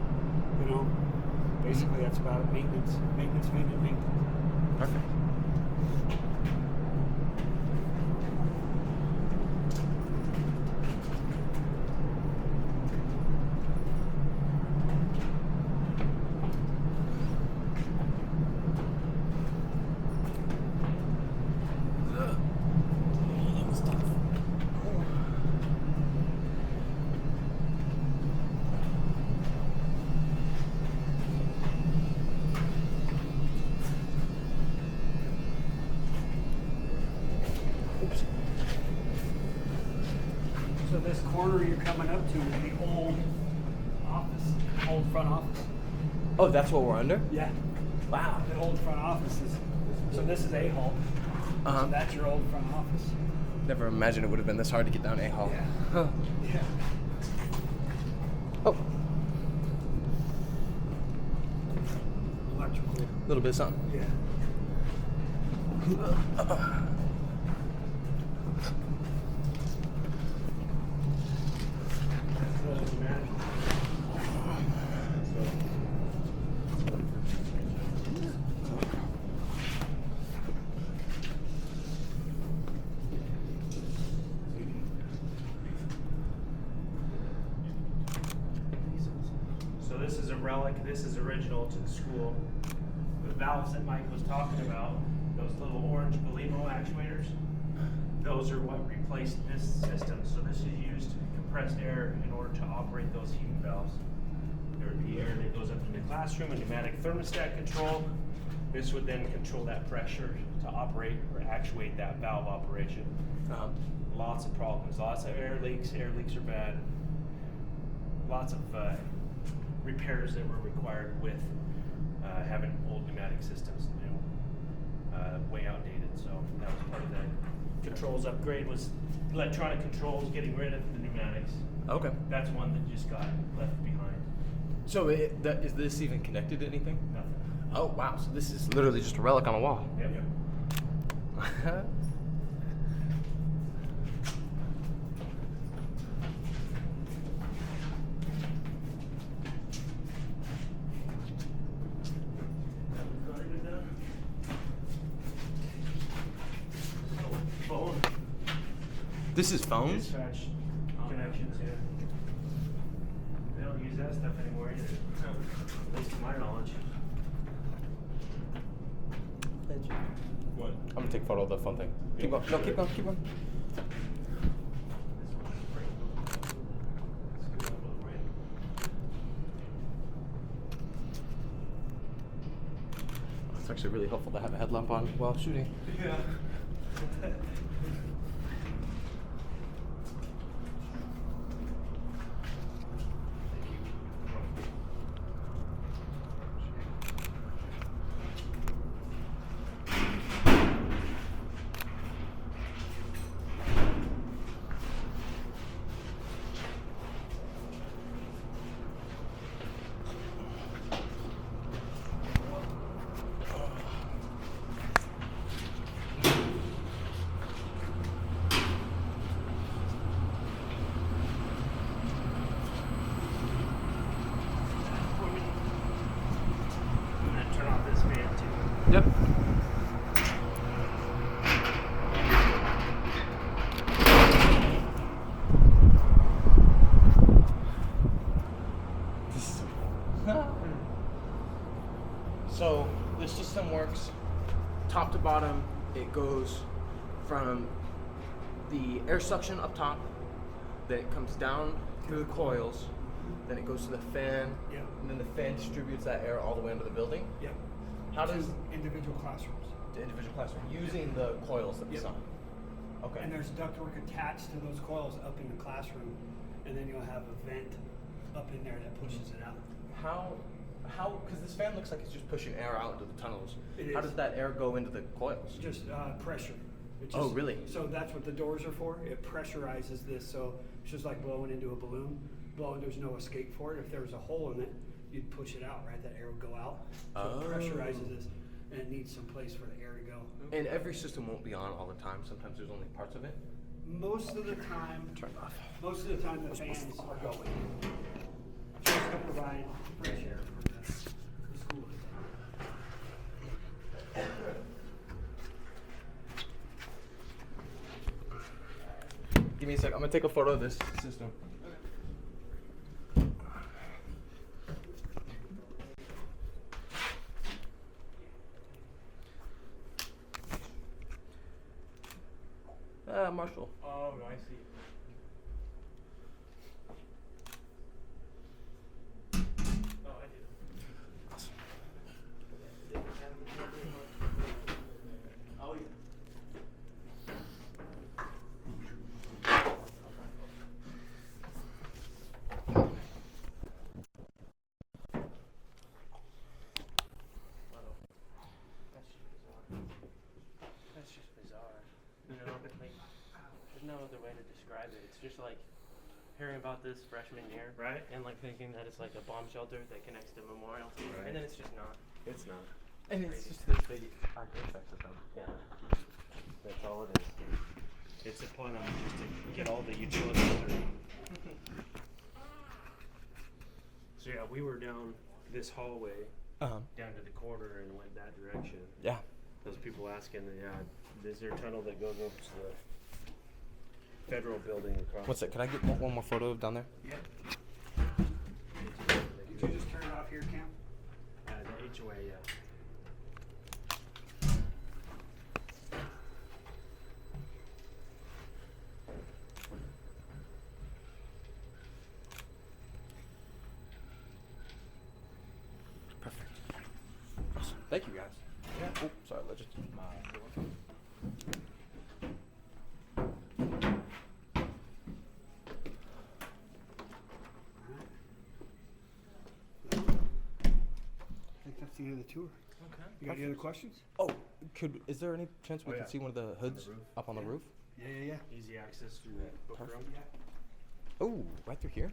S1: basically that's about it. Maintenance.
S3: Perfect.
S1: this corner you're coming up to is the old office, old front office.
S3: Oh, that's what we're under?
S1: Yeah.
S3: Wow.
S1: The old front office is, so this is A Hall.
S3: Uh-huh.
S1: So that's your old front office.
S3: Never imagined it would have been this hard to get down A Hall.
S1: Yeah.
S3: Huh.
S1: Yeah.
S3: Oh,
S1: Electrical.
S3: a little bit of something.
S1: Yeah.
S4: So this is a relic, this is original to the school. The valves that Mike was talking about, those little orange Belimo actuators, those are what replaced this system. So this is used compressed air in order to operate those heat valves. There would be air that goes up in the classroom, a pneumatic thermostat control. This would then control that pressure to operate or actuate that valve operation. Lots of problems, lots of air leaks. Air leaks are bad. Lots of repairs that were required with having old pneumatic systems, way outdated. So that was part of the controls upgrade, was electronic controls, getting rid of the pneumatics.
S3: Okay.
S4: That's one that just got left behind.
S3: So is this even connected to anything?
S4: Nothing.
S3: Oh, wow. So this is literally just a relic on a wall.
S4: Yep. Phone.
S3: This is phones?
S4: Dispatch connections, yeah. They don't use that stuff anymore either, at least to my knowledge. What?
S3: I'm gonna take a photo of the phone thing. Keep going. No, keep going. Keep going. It's actually really helpful to have a headlamp on while shooting.
S4: Yeah. I'm gonna turn off this fan too.
S3: Yep. So this system works top to bottom. It goes from the air suction up top, then it comes down through the coils, then it goes to the fan,
S1: Yep.
S3: and then the fan distributes that air all the way into the building.
S1: Yep.
S3: How does
S1: To individual classrooms.
S3: the individual classroom using the coils that we
S1: Yep.
S3: saw? Okay.
S1: And there's ductwork attached to those coils up in the classroom, and then you'll have a vent up in there that pushes it out.
S3: How, because this fan looks like it's just pushing air out into the tunnels.
S1: It
S3: How
S1: is.
S3: does that air go into the coils?
S1: Just pressure. It
S3: Oh,
S1: just-
S3: really?
S1: So that's what the doors are for. It pressurizes this, so it's just like blowing into a balloon. Blowing, there's no escape for it. If there was a hole in it, you'd push it out, right? That air would go out. So it pressurizes this, and it needs some place for the air to go.
S3: And every system won't be on all the time. Sometimes there's only parts of it.
S1: Most of the time,
S3: Turn it off.
S1: most of the time the fans are going. Just to provide fresh air for the school.
S3: Give me a sec. I'm gonna take a photo of this system. Marshall.
S4: Oh, I see. Oh, I do. Oh, yeah.
S2: no other way to describe it. It's just like hearing about this freshman year,
S4: Right.
S2: and like thinking that it's like a bomb shelter that connects to Memorial,
S4: Right.
S2: and then it's just not.
S4: It's not.
S6: And it's just the architecture system.
S2: Yeah.
S4: That's all it is. It's a point on just to get all the utilities through. So yeah, we were down this hallway,
S6: Uh-huh.
S4: down to the corner and went that direction.
S6: Yeah.
S4: Those people asking, is there a tunnel that goes over to the federal building across?
S6: What's that? Can I get one more photo down there?
S1: Yeah. Did you just turn it off here, Cam?
S4: The HOA, yeah.
S6: Perfect. Awesome. Thank you, guys. Yeah. Oh, sorry. Let's just.
S1: I think that's the end of the tour.
S2: Okay.
S1: You got any other questions?
S6: Oh, is there any chance we
S4: Oh,
S6: can
S4: yeah.
S6: see one of the hoods
S4: roof.
S6: up on the roof?
S1: Yeah.
S4: Easy access through that book room.
S6: Oh, right through here.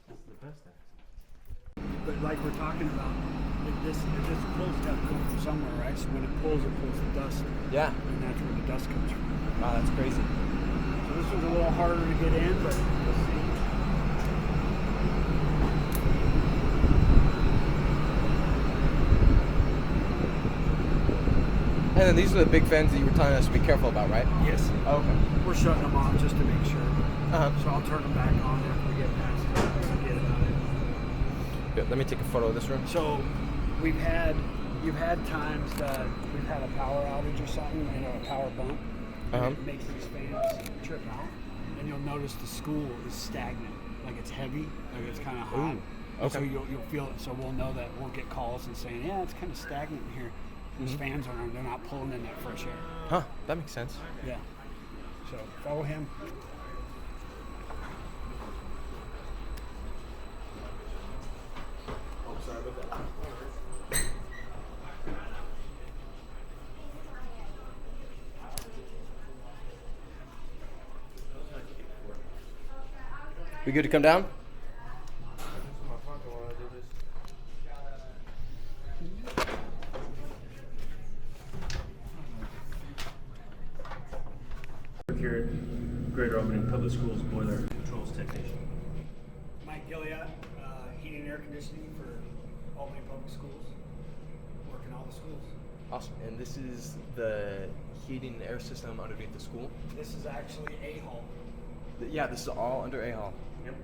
S4: That's the best access.
S1: But like we're talking about, this pulls got to come from somewhere, right? So when it pulls the dust,
S6: Yeah.
S1: and that's where the dust comes from.
S6: Wow, that's crazy.
S1: So this one's a little harder to get in, but we'll see.
S6: And then these are the big fans that you were telling us to be careful about, right?
S1: Yes.
S6: Okay.
S1: We're shutting them off just to make sure.
S6: Uh-huh.
S1: So I'll turn them back on after we get past it. Forget about it.
S6: Good. Let me take a photo of this room.
S1: So you've had times that we've had a power outage or something, a power bump.
S6: Uh-huh.
S1: And it makes these fans trip out. And you'll notice the school is stagnant. Like it's heavy, like it's kind of hot.
S6: Ooh,
S1: And So
S6: okay.
S1: you'll feel it. So we'll know that we'll get calls and saying, yeah, it's kind of stagnant in here. These fans aren't, they're not pulling in that fresh air.
S6: Huh, that makes sense.
S1: Yeah. So follow him.
S6: Oh, sorry about that. We good to come down?
S4: Work here at Greater Albany Public Schools Boiler Controls Technician.
S1: Mike Gilliatt, heating and air conditioning for Albany Public Schools. Work in all the schools.
S6: Awesome. And this is the heating and air system underneath the school?
S1: This is actually A Hall.
S6: Yeah, this is all under A Hall.
S4: Yep.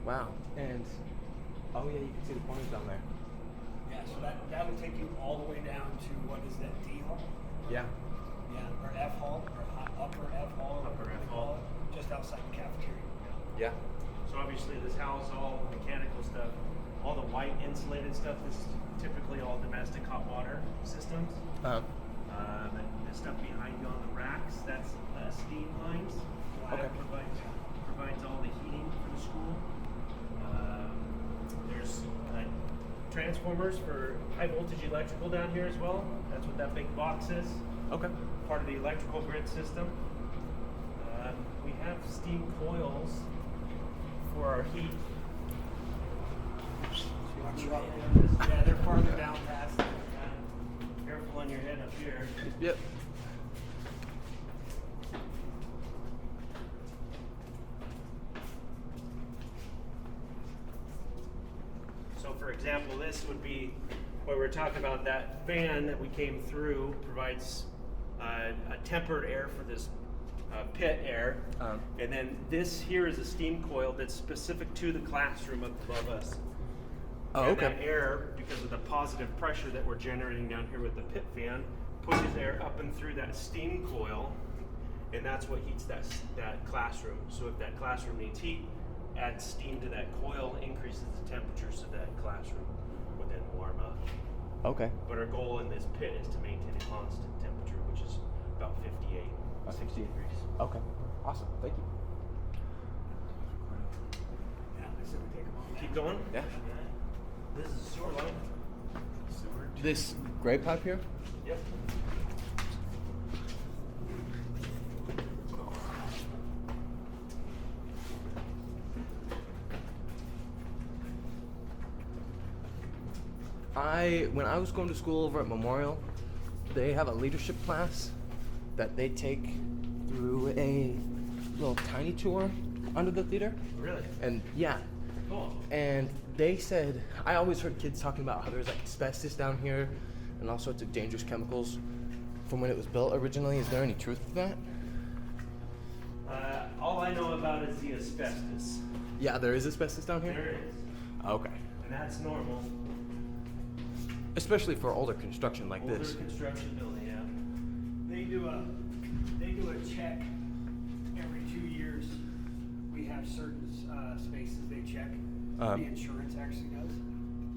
S6: Wow. And, oh yeah, you can see the pointers down there.
S1: Yeah, so that will take you all the way down to, what is that, D Hall?
S6: Yeah.
S1: Yeah, or F Hall, or Upper F Hall. or
S4: Upper
S1: whatever
S4: F
S1: they
S4: Hall.
S1: call it, just outside the cafeteria.
S6: Yeah.
S4: So obviously this houses all the mechanical stuff, all the white insulated stuff. This is typically all domestic hot water systems.
S6: Uh-huh.
S4: The stuff behind you on the racks, that's steam lines.
S6: Okay.
S4: That provides all the heating for the school. There's transformers for high voltage electrical down here as well. That's what that big box is.
S6: Okay.
S4: Part of the electrical grid system. We have steam coils for our heat.
S1: Yeah, they're farther down past.
S4: Careful on your head up here.
S6: Yep.
S4: So for example, this would be what we're talking about. That fan that we came through provides a tempered air for this pit air. And then this here is a steam coil that's specific to the classroom up above us.
S6: Oh,
S4: And
S6: okay.
S4: that air, because of the positive pressure that we're generating down here with the pit fan, pushes air up and through that steam coil, and that's what heats that classroom. So if that classroom needs heat, add steam to that coil, increases the temperature so that classroom would then warm up.
S6: Okay.
S4: But our goal in this pit is to maintain a constant temperature, which is about 58, 60 degrees.
S6: Okay. Awesome. Thank you.
S1: Yeah, I said we take them all.
S4: Keep going.
S6: Yeah.
S4: This is a sewer line.
S6: This gray pipe here?
S4: Yep.
S3: When I was going to school over at Memorial, they have a leadership class that they take through a little tiny tour under the theater.
S4: Really?
S3: And yeah.
S4: Cool.
S3: And they said, I always heard kids talking about how there's like asbestos down here and all sorts of dangerous chemicals from when it was built originally. Is there any truth to that?
S4: All I know about is the asbestos.
S3: Yeah, there is asbestos down here?
S4: There is.
S3: Okay.
S4: And that's normal.
S3: Especially for older construction like
S4: Older
S3: this.
S4: construction building, yeah.
S1: They do a check every 2 years. We have certain spaces they check. The insurance actually does,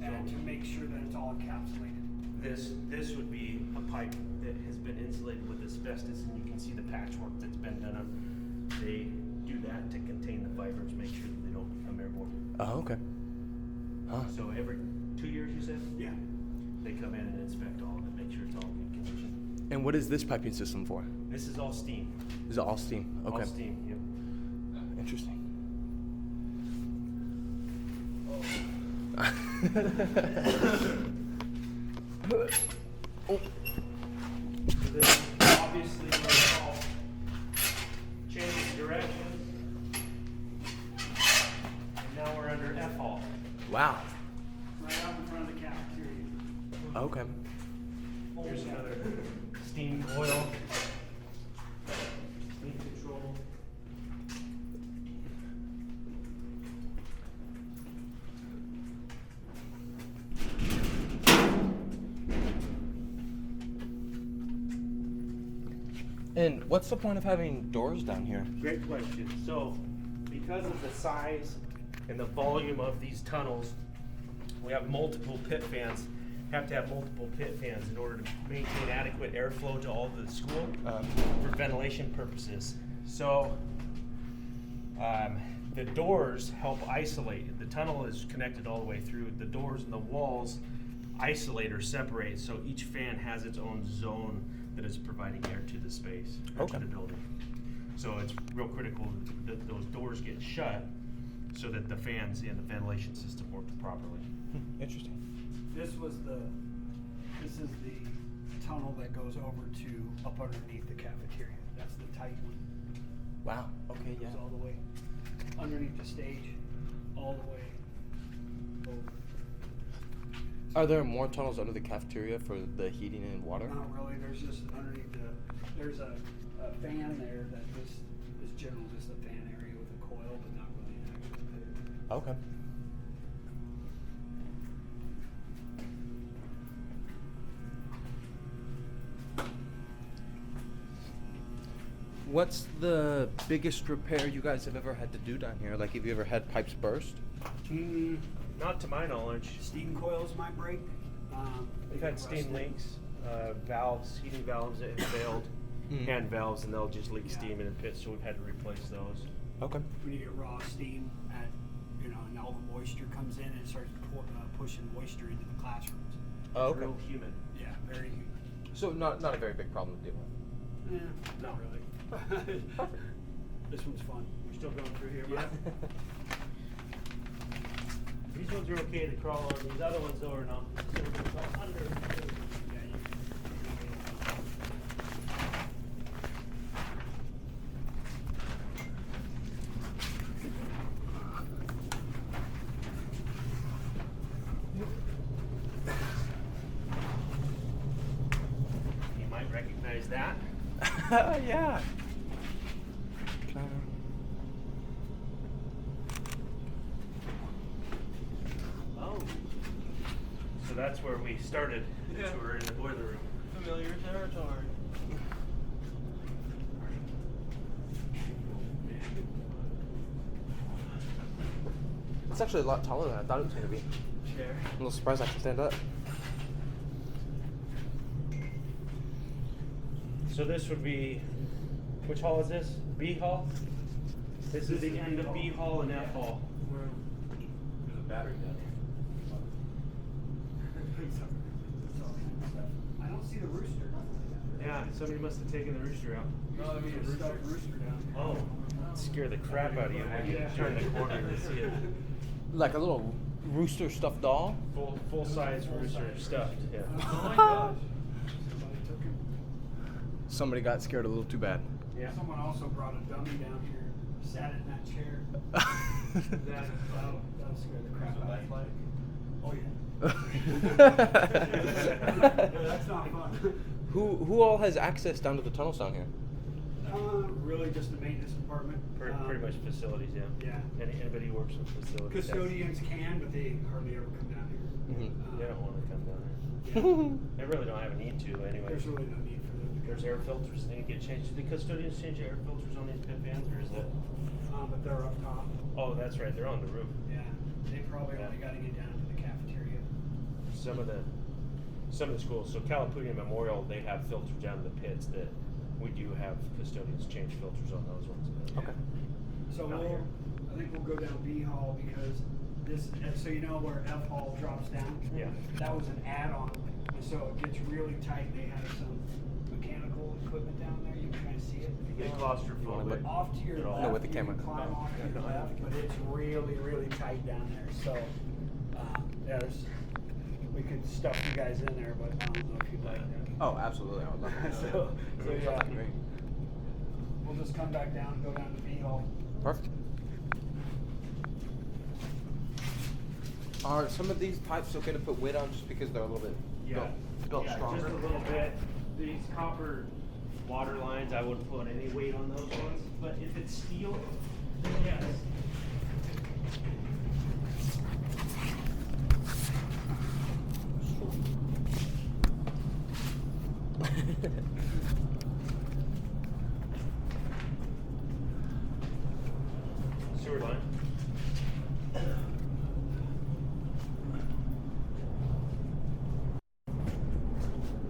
S1: and to make sure that it's all encapsulated.
S4: This would be a pipe that has been insulated with asbestos, and you can see the patchwork that's been done on. They do that to contain the fibers, make sure that they don't become airborne.
S3: Oh, okay. Huh.
S4: So every 2 years, you said?
S1: Yeah.
S4: They come in and inspect all of it, make sure it's all in good condition.
S3: And what is this piping system for?
S4: This is all steam.
S3: Is it all steam? Okay.
S4: All steam, yep.
S3: Interesting.
S4: So this obviously was all changing directions. And now we're under F hall.
S3: Wow.
S1: Right out in front of the cafeteria.
S3: Okay.
S4: Here's another steam coil. Steam control.
S3: And what's the point of having doors down here?
S4: Great question. So, because of the size and the volume of these tunnels, we have multiple pit fans. Have to have multiple pit fans in order to maintain adequate airflow to all of the school for ventilation purposes. So, the doors help isolate. The tunnel is connected all the way through. The doors and the walls isolate or separate, so each fan has its own zone that is providing air to the space, or to the building. So it's real critical that those doors get shut so that the fans and the ventilation system work properly.
S3: Interesting.
S1: This is the tunnel that goes over to up underneath the cafeteria. That's the tight one.
S3: Wow. Okay, yeah.
S1: Goes all the way underneath the stage, all the way over.
S3: Are there more tunnels under the cafeteria for the heating and water?
S1: Not really. There's just underneath there's a fan there that is generally just a fan area with a coil, but not really an actual pit.
S3: Okay. What's the biggest repair you guys have ever had to do down here? Like, have you ever had pipes burst?
S4: Not to my knowledge.
S1: Steam coils might break.
S4: We've had steam leaks, valves, heating valves that have failed, hand valves, and they'll just leak steam in the pit, so we've had to replace those.
S3: Okay.
S1: When you get raw steam, and all the moisture comes in and it starts pushing moisture into the classrooms.
S3: Oh,
S4: It's real
S3: okay.
S4: humid.
S1: Yeah, very humid.
S3: So not a very big problem to deal with.
S1: Yeah, not really. This one's fun.
S4: We're still going through here, Mike. These ones are okay to crawl on. These other ones, though, are not. So we're going to crawl under. You might recognize that.
S3: Yeah.
S4: Oh. So that's where we started the tour in the boiler room.
S2: Familiar territory.
S3: It's actually a lot taller than I thought it was going to be.
S4: Chair.
S3: I'm a little surprised I can stand up.
S4: So this would be, which hall is this? B hall? This is the end of B hall and F hall.
S5: There's a battery down here.
S1: I don't see the rooster.
S4: Yeah, somebody must have taken the rooster out.
S1: No, I mean, it's stuck rooster down.
S4: Oh, scare the crap out of you when you turn the corner and see it.
S3: Like a little
S6: rooster stuffed doll?
S4: Full size rooster stuffed. Yeah.
S1: Oh my gosh. Somebody took him.
S6: Somebody got scared a little too bad.
S4: Yeah.
S1: Someone also brought a dummy down here, sat in that chair. That'll scare the crap out of you. Oh yeah. That's not fun.
S6: Who all has access down to the tunnels down here?
S1: Really just the maintenance department.
S4: Pretty much facilities, yeah.
S1: Yeah.
S4: Anybody who works with facilities.
S1: Custodians can, but they hardly ever come down here.
S4: They don't want to come down there. They really don't have a need to anyway.
S1: There's really no need for them to
S4: There's air filters that get changed. Do the custodians change the air filters on these pit vans, or is that?
S1: but they're up top.
S4: Oh, that's right. They're on the roof.
S1: Yeah. They probably only got to get down to the cafeteria.
S4: Some of the schools. So Calapoonia Memorial, they have filters down in the pits that we do have custodians change filters on those ones.
S6: Okay.
S1: So
S4: Not here.
S1: I think we'll go down B Hall because this, so you know where F Hall drops down?
S4: Yeah.
S1: That was an add-on. And so it gets really tight. They have some mechanical equipment down there. You can kind of see it.
S4: You get claustrophobic.
S1: Off to your
S4: At all.
S1: left,
S6: with the
S1: you
S6: camera.
S1: can climb off to your left, but it's really, really tight down there. So we could stuff you guys in there, but I don't know if you'd like that.
S6: Oh, absolutely. I would love to.
S1: So yeah,
S6: Great.
S1: we'll just come back down and go down to B Hall.
S6: Perfect. Are some of these pipes okay to put weight on just because they're a little bit built stronger?
S4: Just a little bit. These copper water lines, I wouldn't put any weight on those ones. But if it's steel, then yes. Sewer line.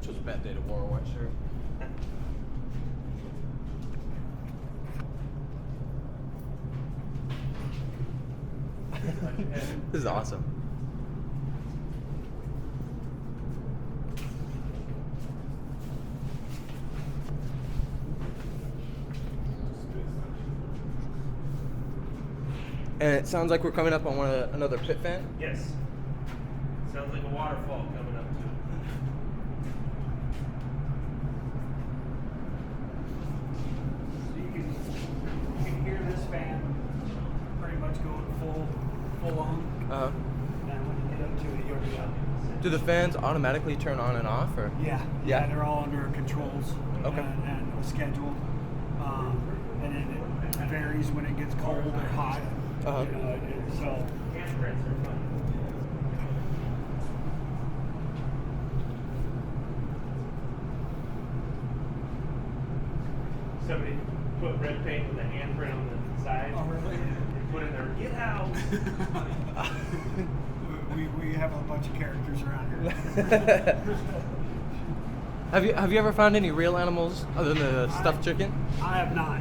S6: Chose a bad day to wear a white shirt. This is awesome. And it sounds like we're coming up on another pit fan.
S4: Yes. Sounds like a waterfall coming up to it.
S1: So you can hear this fan pretty much going full on. And when you get up to it, you'll be up.
S6: Do the fans automatically turn on and off, or?
S1: Yeah.
S6: Yeah?
S1: They're all under controls.
S6: Okay.
S1: And scheduled. And then it varies when it gets cold or hot.
S6: Uh-huh.
S1: So
S4: Handprints are fun. Somebody put red paint with a handprint on the side.
S1: Oh, really?
S4: And put in there, get out.
S1: we have a bunch of characters around here.
S6: Have you ever found any real animals other than the stuffed chicken?
S1: I have not.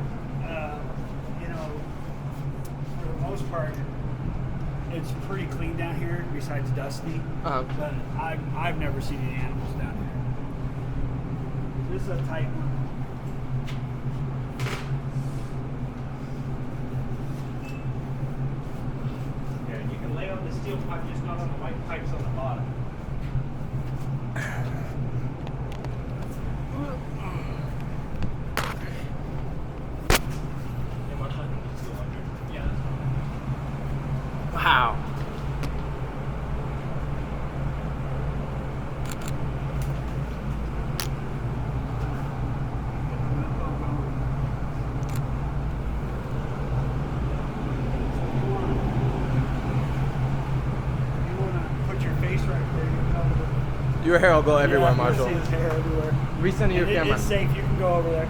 S1: For the most part, it's pretty clean down here, besides Dusty.
S6: Uh-huh.
S1: But I've never seen any animals down here. This is a tight one.
S4: Yeah, you can lay on the steel pipe, just not on the white pipes on the bottom.
S6: Wow.
S1: You want to put your face right there, you can cover it.
S6: Your hair will go everywhere,
S1: Yeah,
S6: Marshall.
S1: you'll see his hair everywhere.
S6: Recenter your
S1: And
S6: camera.
S1: It's safe, you can go over there.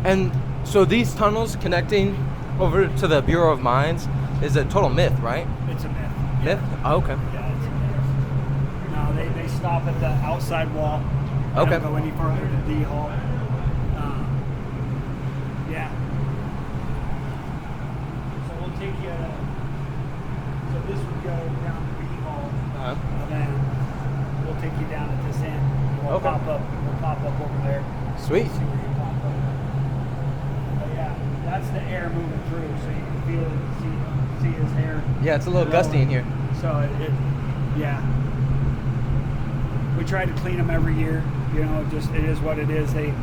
S6: And so these tunnels connecting over to the Bureau of Mines is a total myth, right?
S1: It's a myth.
S6: Myth? Oh, okay.
S1: Yeah, it's a myth. No, they stop at the outside wall. They
S6: Okay.
S1: don't go any further than D Hall. Yeah. So we'll take you. So this would go down to B Hall. take you down at this end. We'll
S6: Okay.
S1: pop up. We'll pop up over there.
S6: Sweet.
S1: See where you pop up. But yeah, that's the air moving through, so you can feel it. See his hair.
S6: Yeah, it's a little gusty in here.
S1: So yeah. We try to clean them every year. You know, just it is what it is. They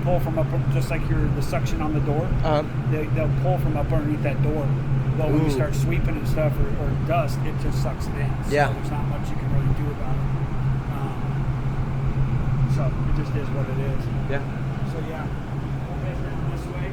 S1: pull from up, just like the suction on the door. They'll pull from up underneath that door. But when you
S6: Ooh.
S1: start sweeping and stuff or dust, it just sucks it in. So
S6: Yeah.
S1: there's not much you can really do about it. So it just is what it is.
S6: Yeah.
S1: So yeah, we'll head around this way.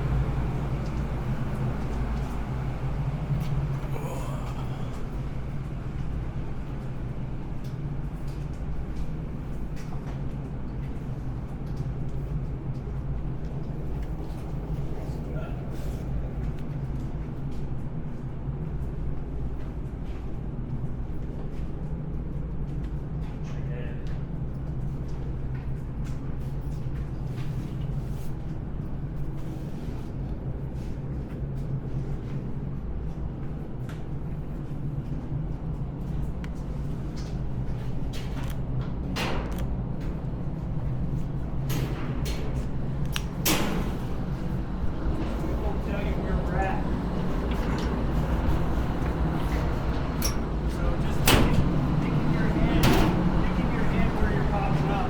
S1: Tell you where we're at. So just thinking your head where you're popping up.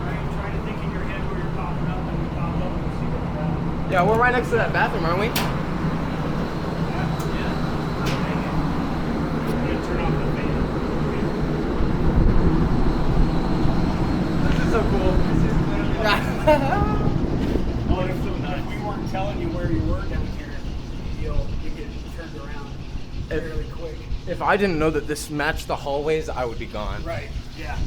S1: Right? Try to think in your head where you're popping up and you pop up and you see what's happening.
S6: Yeah, we're right next to that bathroom, aren't we?
S1: Turn off the fan.
S6: This is so cool.
S1: Oh, if we weren't telling you where you were down here, you get turned around fairly quick.
S6: If I didn't know that this matched the hallways, I would be gone.
S1: Right, yeah.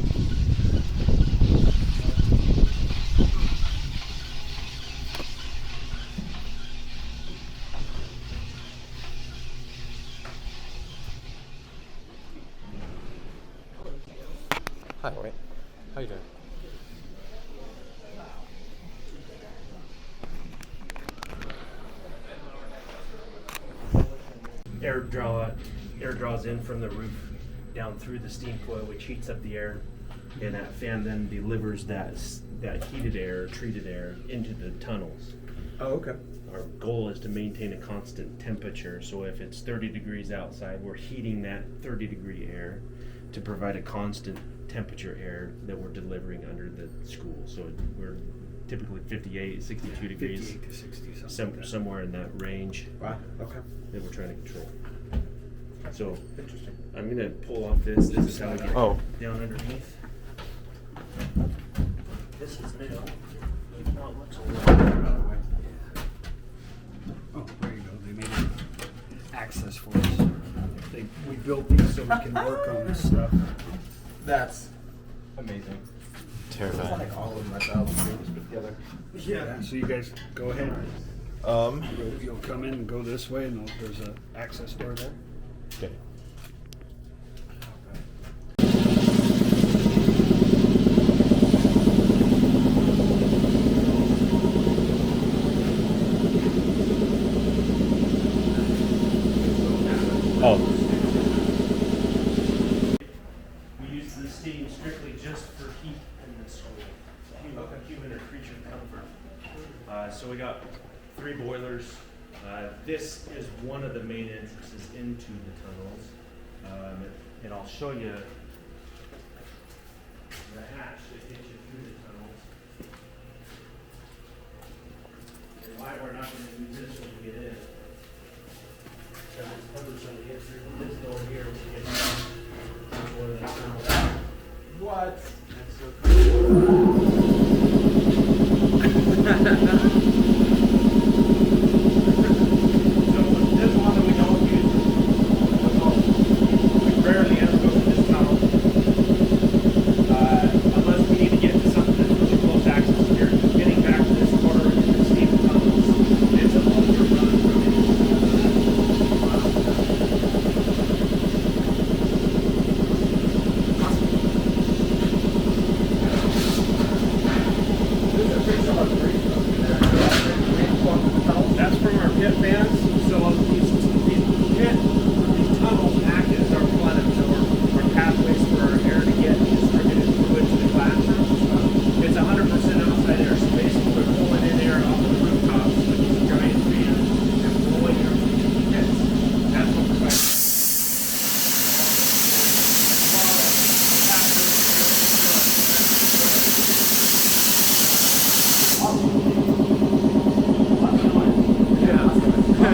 S6: Hi, Wait. How you doing?
S4: Air draws in from the roof down through the steam coil, which heats up the air, and that fan then delivers that heated air, treated air, into the tunnels.
S6: Oh, okay.
S4: Our goal is to maintain a constant temperature, so if it's 30 degrees outside, we're heating that 30-degree air to provide a constant temperature air that we're delivering under the school. So we're typically 58, 62 degrees,
S1: 58 to 60 something. like that.
S4: somewhere in that range
S6: Wow. Okay.
S4: that we're trying to control. So
S6: Interesting.
S4: I'm gonna pull off this. This is how we get down underneath. This is new. It not looks
S1: Oh, there you go. They made it access for us. We built these so we can work on this stuff.
S3: That's amazing.
S6: Terrifying.
S3: Like all of my valves put together.
S1: Yeah. So you guys go ahead. You'll come in and go this way, and there's an access door there.
S5: Okay. Oh.
S4: We use the steam strictly just for heat in the school, human or creature comfort. So we got 3 boilers. This is one of the main entrances into the tunnels, and I'll show you the hatch that gets you through the tunnels. And why we're not going to use this when we get in. Because it's cumbersome to get through this door here when you get into one of the tunnels.
S3: What?
S4: That's so cool.